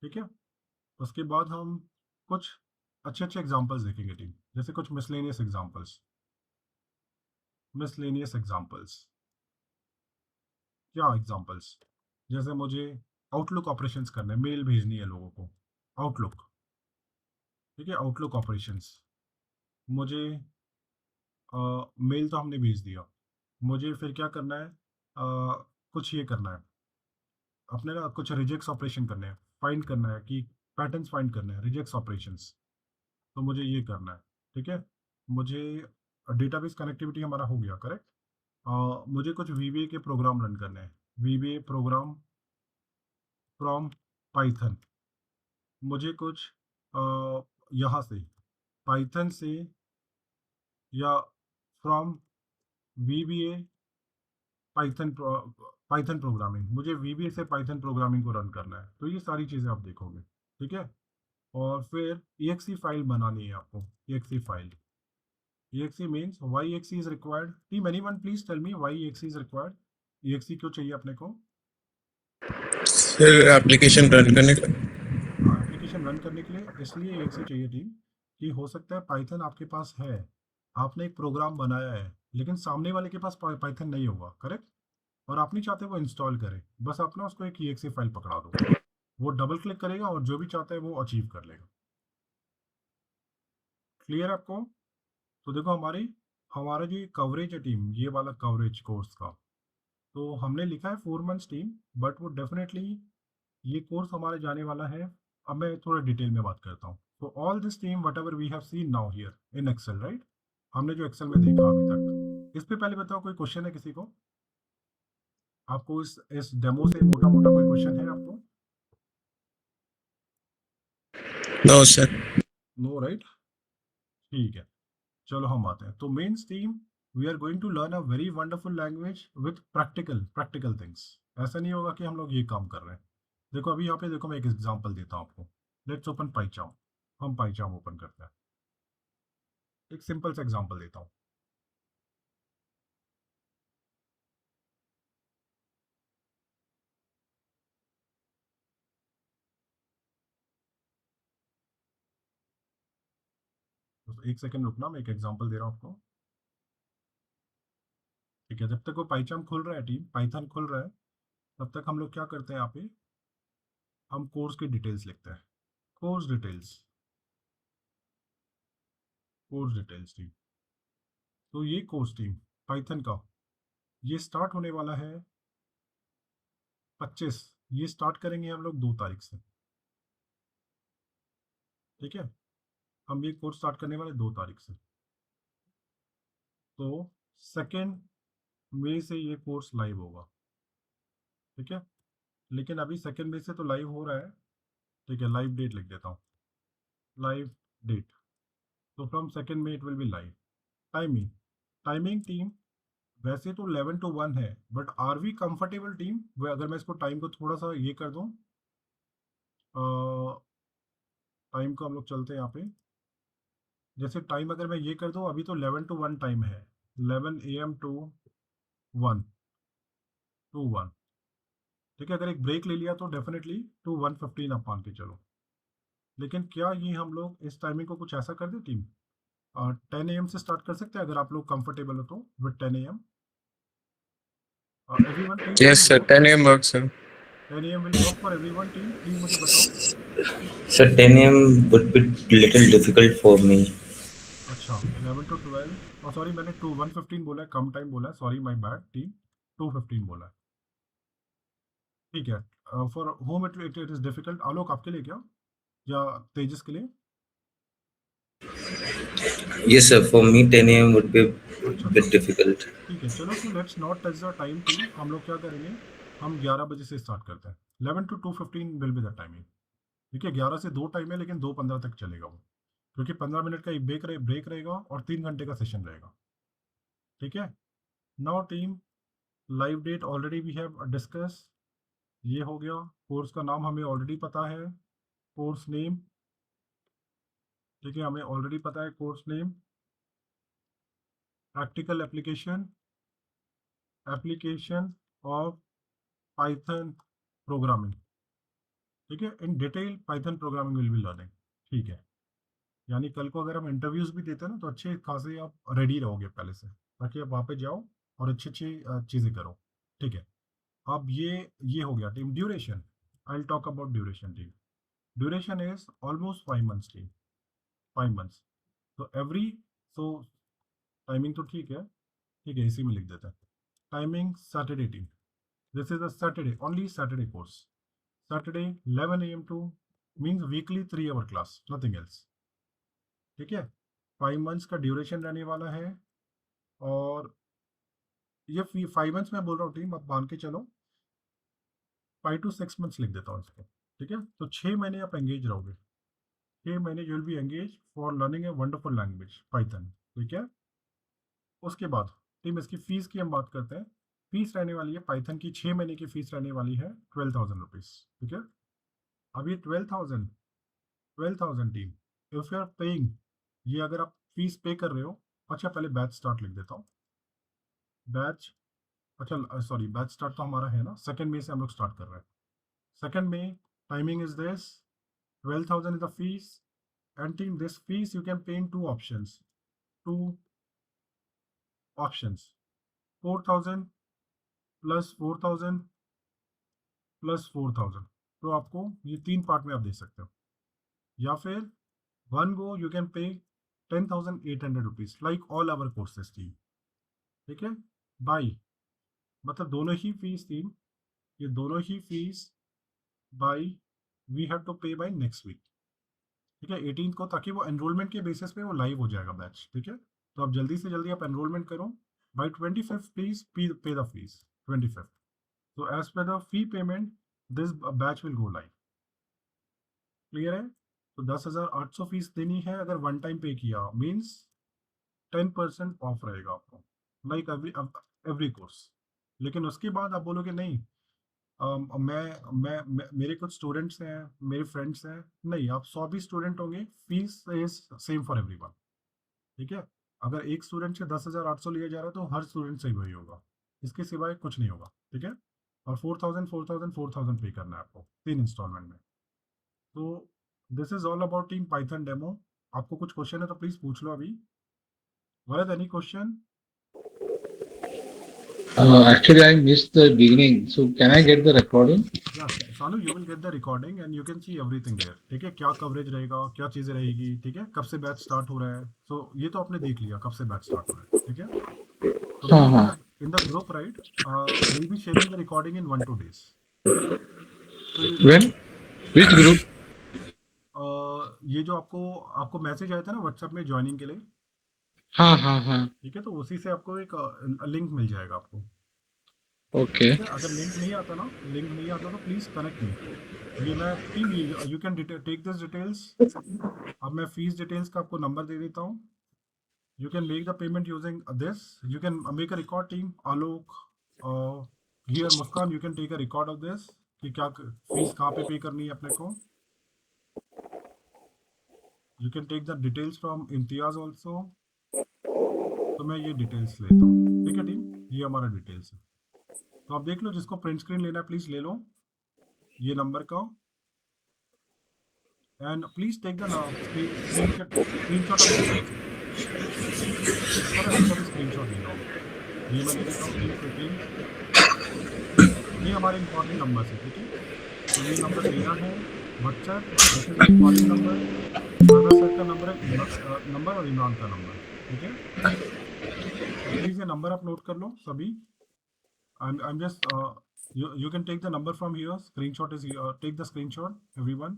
ठीक है। उसके बाद हम कुछ अच्छे अच्छे एग्जांपल्स देखेंगे टीम, जैसे कुछ मिसलेनियस एग्जांपल्स। क्या एग्जांपल्स? जैसे मुझे आउटलुक ऑपरेशंस करने, मेल भेजनी है लोगों को, आउटलुक, ठीक है, आउटलुक ऑपरेशंस। मुझे मेल तो हमने भेज दिया, मुझे फिर क्या करना है, कुछ ये करना है अपने ना, कुछ रिजेक्ट्स ऑपरेशन करने हैं, फाइंड करना है कि पैटर्न्स फाइंड करने हैं, रिजेक्ट्स ऑपरेशंस, तो मुझे ये करना है, ठीक है। मुझे डेटाबेस कनेक्टिविटी हमारा हो गया, करेक्ट। मुझे कुछ वीबीए के प्रोग्राम रन करने हैं, वीबीए प्रोग्राम फ्रॉम पाइथन। मुझे कुछ यहाँ से पाइथन से या फ्रॉम वीबीए पाइथन प्रोग्रामिंग, मुझे वीबीए से पाइथन प्रोग्रामिंग को रन करना है, तो ये सारी चीज़ें आप देखोगे, ठीक है। और फिर exe फाइल बनानी है आपको, exe file. exe means why exe is required? Team, anyone please tell me why exe is required? exe क्यों चाहिए अपने को? सर एप्लीकेशन रन करने का। हाँ, एप्लीकेशन रन करने के लिए इसलिए exe चाहिए टीम, कि हो सकता है पाइथन आपके पास है, आपने एक प्रोग्राम बनाया है, लेकिन सामने वाले के पास पाइथन नहीं होगा, करेक्ट, और आप नहीं चाहते वो इंस्टॉल करे, बस आप ना उसको एक exe फाइल पकड़ा दो, वो डबल क्लिक करेगा और जो भी चाहता है वो अचीव कर लेगा। क्लियर आपको? तो देखो हमारा जो कवरेज है टीम, ये वाला कवरेज कोर्स का, तो हमने लिखा है 4 मंथ्स टीम, बट वो डेफिनेटली ये कोर्स हमारे जाने वाला है। अब मैं थोड़ा डिटेल में बात करता हूँ। तो all this team whatever we have seen now here in Excel, right, हमने जो एक्सेल में देखा अभी तक, इस पे पहले बताओ कोई क्वेश्चन है किसी को? आपको इस डेमो से मोटा मोटा कोई क्वेश्चन है आपको? No sir. नो, राइट, ठीक है। चलो हम आते हैं। तो means team, we are going to learn a very wonderful language with practical things. ऐसा नहीं होगा कि हम लोग ये काम कर रहे हैं। देखो अभी यहाँ पे देखो, मैं एक एग्जांपल देता हूँ आपको। Let's open PyCharm. हम पाइचार्म ओपन करते हैं, एक सिंपल सा एग्जांपल देता हूँ। तो एक सेकंड रुकना, मैं एक एग्जांपल दे रहा हूँ आपको, ठीक है। जब तक वो पाइचार्म खुल रहा है टीम, पाइथन खुल रहा है, तब तक हम लोग क्या करते हैं, यहाँ पे हम कोर्स की डिटेल्स लिखते हैं। Course details team. तो ये कोर्स टीम पाइथन का, ये स्टार्ट होने वाला है 25, ये स्टार्ट करेंगे हम लोग 2 तारीख से, ठीक है। हम ये कोर्स स्टार्ट करने वाले 2 तारीख से, तो 2 मई से ये कोर्स लाइव होगा, ठीक है। लेकिन अभी 2 मई से तो लाइव हो रहा है, ठीक है। लाइव डेट लिख देता हूँ, लाइव डेट। तो from 2 May it will be live. Timing team वैसे तो 11 to 1 है, but are we comfortable team, अगर मैं इसको टाइम को थोड़ा सा ये कर दूँ, टाइम को हम लोग चलते हैं यहाँ पे, जैसे टाइम अगर मैं ये कर दूँ, अभी तो 11 to 1 टाइम है, 11 AM to 1, ठीक है। अगर एक ब्रेक ले लिया तो डेफिनेटली to 1:15 आप मान के चलो। लेकिन क्या ये हम लोग इस टाइमिंग को कुछ ऐसा कर दे टीम, 10 AM से स्टार्ट कर सकते हैं अगर आप लोग कंफर्टेबल हो तो, with 10 AM। Everyone team can yes sir, work, 10 AM work sir. 10 AM will work for everyone team, please मुझे बताओ। So 10 a.m. would be little difficult for me. अच्छा, 11 to 12, और सॉरी मैंने 1:15 बोला है, कम टाइम बोला है, सॉरी माय बैड टीम, 2:15 बोला है, ठीक है। For home it is difficult. Alok आपके लिए क्या, या तेजस के लिए? Yes, sir. For me, 10 a.m. would be a अच्छा bit difficult. ठीक है, चलो तो let's not touch the time team. हम लोग क्या करेंगे, हम 11 बजे से स्टार्ट करते हैं, 11 to 2:15 will be the timing, ठीक है। 11 से 2 टाइम है, लेकिन 2:15 तक चलेगा वो, क्योंकि 15 मिनट का एक ब्रेक रहेगा और 3 घंटे का सेशन रहेगा, ठीक है। Now team, live date already we have discuss, ये हो गया। कोर्स का नाम हमें ऑलरेडी पता है, कोर्स नेम, ठीक है, हमें ऑलरेडी पता है course name. Practical application of Python programming, ठीक है, in detail Python programming will be learning, ठीक है। यानी कल को अगर हम इंटरव्यूज भी देते हैं ना तो अच्छे खासे आप रेडी रहोगे पहले से, ताकि आप वहाँ पे जाओ और अच्छी चीज़ें करो, ठीक है। अब ये हो गया team. Duration, I will talk about duration team. Duration is almost 5 months team, 5 months। तो टाइमिंग तो ठीक है, इसी में लिख देते हैं। Timing Saturday team, this is a Saturday, only Saturday course. Saturday 11 AM two means weekly 3 hour class, nothing else, ठीक है। 5 months का ड्यूरेशन रहने वाला है। और ये 5 months मैं बोल रहा हूँ टीम, आप मान के चलो 5 to 6 months लिख देता हूँ इसको, ठीक है। तो 6 महीने आप एंगेज रहोगे, 6 महीने you will be engage for learning a wonderful language Python, ठीक है। उसके बाद टीम इसकी फीस की हम बात करते हैं। फीस रहने वाली है पाइथन की, 6 महीने की फीस रहने वाली है 12,000 रुपीज़, ठीक है। अब ये 12,000 team, if you are paying, ये अगर आप फीस पे कर रहे हो। अच्छा पहले बैच स्टार्ट लिख देता हूँ। बैच, अच्छा सॉरी, बैच स्टार्ट तो हमारा है ना, 2 मई से हम लोग स्टार्ट कर रहे हैं। 2 मई, timing is this, 12,000 is the fees, and team this fees you can pay in 2 options, 4,000 plus 4,000 plus 4,000। तो आपको ये 3 पार्ट में आप दे सकते हो, या फिर one go you can pay 10,800 rupees like all our courses team, ठीक है। बाई मतलब दोनों ही फीस टीम, ये दोनों ही fees by we have to pay by next week, ठीक है, 18 को, ताकि वो एनरोलमेंट के बेसिस पे वो लाइव हो जाएगा बैच, ठीक है। तो आप जल्दी से जल्दी आप एनरोलमेंट करो। By 25 please pay the fees, 25। तो as per the fee payment this batch will go live, clear है। तो 10,800 फीस देनी है अगर वन टाइम पे किया, मीन्स 10% ऑफ रहेगा आपको, लाइक एवरी कोर्स। लेकिन उसके बाद आप बोलोगे नहीं, मेरे कुछ स्टूडेंट्स हैं, मेरे फ्रेंड्स हैं, नहीं, आप 100 भी स्टूडेंट होंगे, fees is same for everyone, ठीक है। अगर एक स्टूडेंट से 10,800 लिया जा रहा है तो हर स्टूडेंट से वही होगा, इसके सिवाय कुछ नहीं होगा, ठीक है। और 4,000 पे करना है आपको 3 इंस्टॉलमेंट में। तो this is all about team Python demo. आपको कुछ क्वेश्चन है तो प्लीज पूछ लो अभी। Varad, any question? Actually, I missed the beginning. So, can I get the recording? Yeah, Sanu, you will get the recording and you can see everything there, ठीक है। क्या कवरेज रहेगा, क्या चीज़ें रहेगी, ठीक है, कब से बैच स्टार्ट हो रहा है। सो ये तो आपने देख लिया कब से बैच स्टार्ट हो रहा है, ठीक है। तो in the group, right, we'll be sharing the recording in 1-2 days. When? Which group? ये जो आपको मैसेज आया था ना व्हाट्सएप में ज्वाइनिंग के लिए, हाँ। ठीक है, तो उसी से आपको एक लिंक मिल जाएगा आपको, Okay. ठीक है। अगर लिंक नहीं आता तो प्लीज कनेक्ट मी। ये मैं team, you can take this details. अब मैं फीस डिटेल्स का आपको नंबर दे देता हूँ। You can make the payment using this, you can make a record team. Alok, here Muskan, you can take a record of this कि क्या फीस कहाँ पे करनी है अपने को। You can take the details from Imtiaz also. तो मैं ये डिटेल्स लेता हूँ, ठीक है टीम, ये हमारा डिटेल्स है। तो आप देख लो, जिसको प्रिंट स्क्रीन लेना है प्लीज ले लो ये नंबर का, and please take the screenshot ले लो। ये मैं ले लेता हूँ, ये हमारे इंपॉर्टेंट नंबर है, ठीक है। तो ये नंबर लेना है व्हाट्सएप, इंपॉर्टेंट नंबर, सर का नंबर है, नंबर और इमरान का नंबर, ठीक है। प्लीज ये नंबर आप नोट कर लो सभी। I'm just you can take the number from here. Screenshot is here. Take the screenshot, everyone.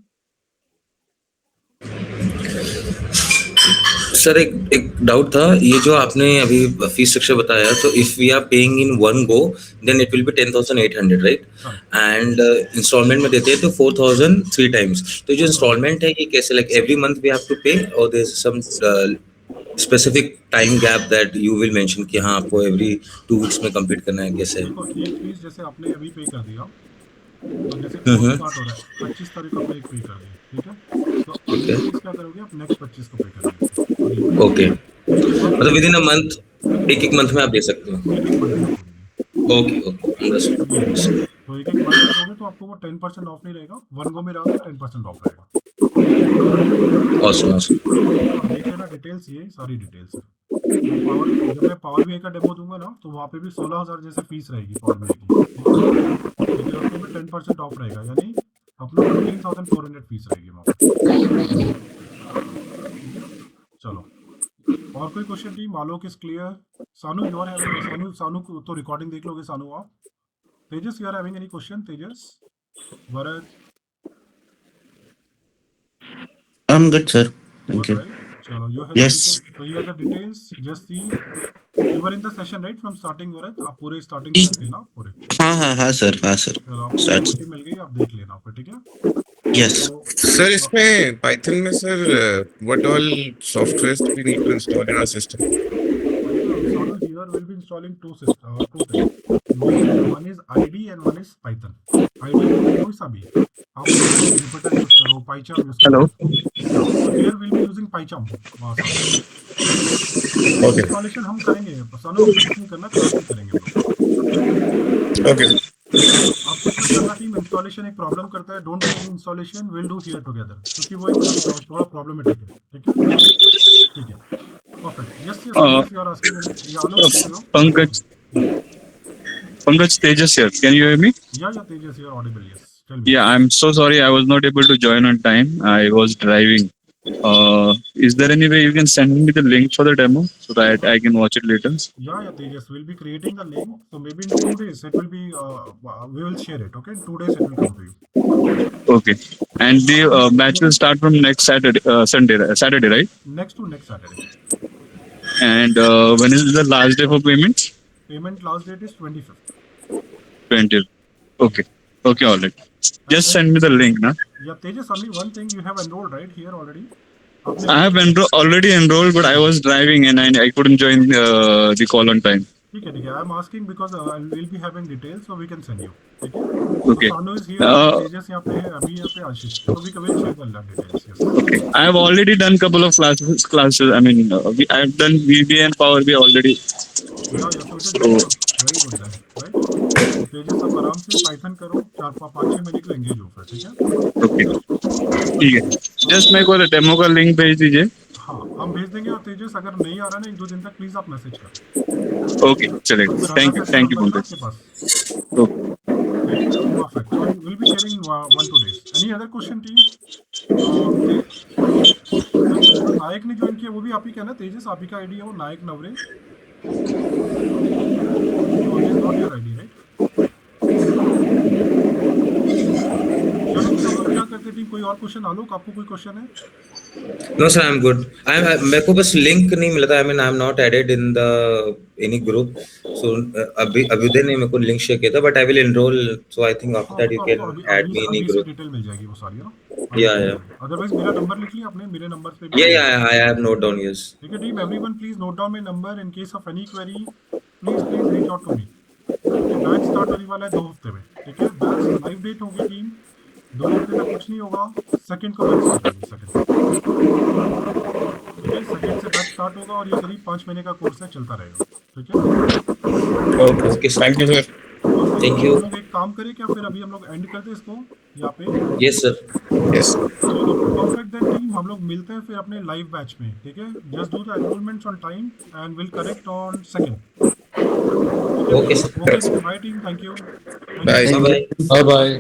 Sir एक डाउट था, ये जो आपने अभी फीस स्ट्रक्चर बताया, तो if we are paying in one go then it will be 10,800, right, and instalment में देते हैं तो 4,000 3 times। तो जो इंस्टॉलमेंट है ये कैसे, like every month we have to pay और there is some specific time gap that you will mention कि हाँ आपको एवरी 2 weeks में कंप्लीट करना है, कैसे? देखो, एक फीस जैसे आपने अभी पे कर दिया, तो जैसे कोर्स स्टार्ट हो रहा है 25 तारीख को आपने एक पे कर दिया, ठीक है। तो अगली फीस क्या करोगे आप, नेक्स्ट 25 को पे करोगे। ओके, मतलब विद इन अ मंथ एक एक मंथ में आप दे सकते हो. एक एक मंथ में देंगे। Okay okay, understood. तो एक एक मंथ में दोगे तो आपको वो 10% ऑफ नहीं रहेगा, वन गो में रहा तो 10% ऑफ रहेगा। Awesome awesome. आप देख लेना डिटेल्स, ये सारी डिटेल्स है। पावर, जब मैं पावर बीआई का डेमो दूंगा ना तो वहाँ पे भी 16,000 जैसे फीस रहेगी पावर बीआई की, लेकिन उसमें भी 10% ऑफ रहेगा, यानी अपना 15,400 फीस रहेगी वहाँ पे। चलो, और कोई question team? Alok is clear? Sanu you are having, Sanu को तो रिकॉर्डिंग देख लोगे सानू आप? Tejas you are having any question? Tejas, Bharat? I'm good, sir. Thank Good, you. right? Chalo, you have Yes. so you have the details. Just see, you were in the session right from starting, Bharat? आप पूरे starting से थे ना पूरे? हाँ sir, चलो, आपको Start. PPT मिल गई, आप देख लेना फिर, ठीक है? yes. तो सर इसमें पाइथन में sir what all softwares we need to install in our system? Sonu here will be installing two things. One is ID and one is Python. ID कोई सा भी, आप Jupyter यूज करो, PyCharm use करो. Here we'll be using PyCharm. Okay. Installation हम करेंगे, सानू कुछ नहीं करना, क्लास में करेंगे हम लोग. ओके आप कुछ मत करना टीम, इंस्टॉलेशन एक प्रॉब्लम करता है, don't do any installation, will do here together, क्योंकि वो एक थोड़ा प्रॉब्लमेटिक है, ठीक है? ठीक है, perfect. Yes yes, you are asking any? या Alok, Pankaj Tejas here. Can you hear me? या Tejas, you are audible. Yes, tell me. Yeah, I'm so sorry I was not able to join on time. I was driving. Is there any way you can send me the link for the demo so that I can watch it later? Yeah, Tejas, we'll be creating the link, so maybe in 2 days it will be, we will share it, okay? In 2 days it will come to you. Okay. And the batch will start from next Saturday, Saturday, right? Next Saturday. And when is the last day for payment? Payment last date is 25th. 20th. Okay. Okay, all right. Just send me the link, na? Yeah, Tejas, only one thing, you have enrolled right here already? I have already enrolled, but I was driving and I couldn't join the call on time. ठीक है. I'm asking because we'll be having details, so we can send you. ठीक है? Okay. So Sanu is here, Tejas यहाँ पे है, अभी यहाँ पे आशीष, so we can share the details. Yes. Okay. I have already done couple of classes. I mean, I have done VBA and Power BI already. Yeah, so it is very good then, right? Tejas, आप आराम से Python करो, 4-5-6 महीने को engage हो फिर, ठीक है? Okay. ठीक है. Just मेरे को डेमो का लिंक भेज दीजिए. हाँ, हम भेज देंगे. और तेजस, अगर नहीं आ रहा ना 1-2 दिन तक, प्लीज आप मैसेज करो. Okay, चलेगा. Thank you, Pankaj. Okay. Perfect. So we'll be sharing 1-2 days. Any other question, team? नायक ने ज्वाइन किया, वो भी आप ही का ना तेजस? आप ही का आईडी है वो, Nayak Navare? Not your ID, right? चलो, सब लोग क्या करते टीम? कोई और क्वेश्चन? आलोक, आपको कोई क्वेश्चन है? No sir, I'm good. मेरे को बस लिंक नहीं मिला था. I mean, I'm not added in the any group. So Abhyuday ने मेरे को लिंक शेयर किया था, but I will enroll. So I think after that you can add me in any group. Detail मिल जाएगी वो सारी, ना? Yeah. अदरवाइज मेरा नंबर लिख लिया आपने, मेरे नंबर पे भी. Yeah, I have note down. Yes. ठीक है team, everyone please note down my number in case of any query. Please reach out to me. Batch start होने वाला है 2 हफ्ते में, ठीक है? बैच लाइव डेट होगी टीम, 2 हफ्ते तक कुछ नहीं होगा. सेकंड को बैच स्टार्ट होगी, सेकंड, ठीक है? सेकंड से बैच स्टार्ट होगा और ये करीब 5 महीने का कोर्स है, चलता रहेगा, ठीक है? Okay thank you sir. Thank you. हम लोग एक काम करें क्या फिर, अभी हम लोग एंड करते हैं इसको यहाँ पे? Yes sir. यस चलो, परफेक्ट देन टीम, हम लोग मिलते हैं फिर अपने लाइव बैच में, ठीक है? Just do the enrolments on time and will correct on second. Okay sir. Okay, bye team, thank you. Bye. Bye bye. Bye bye.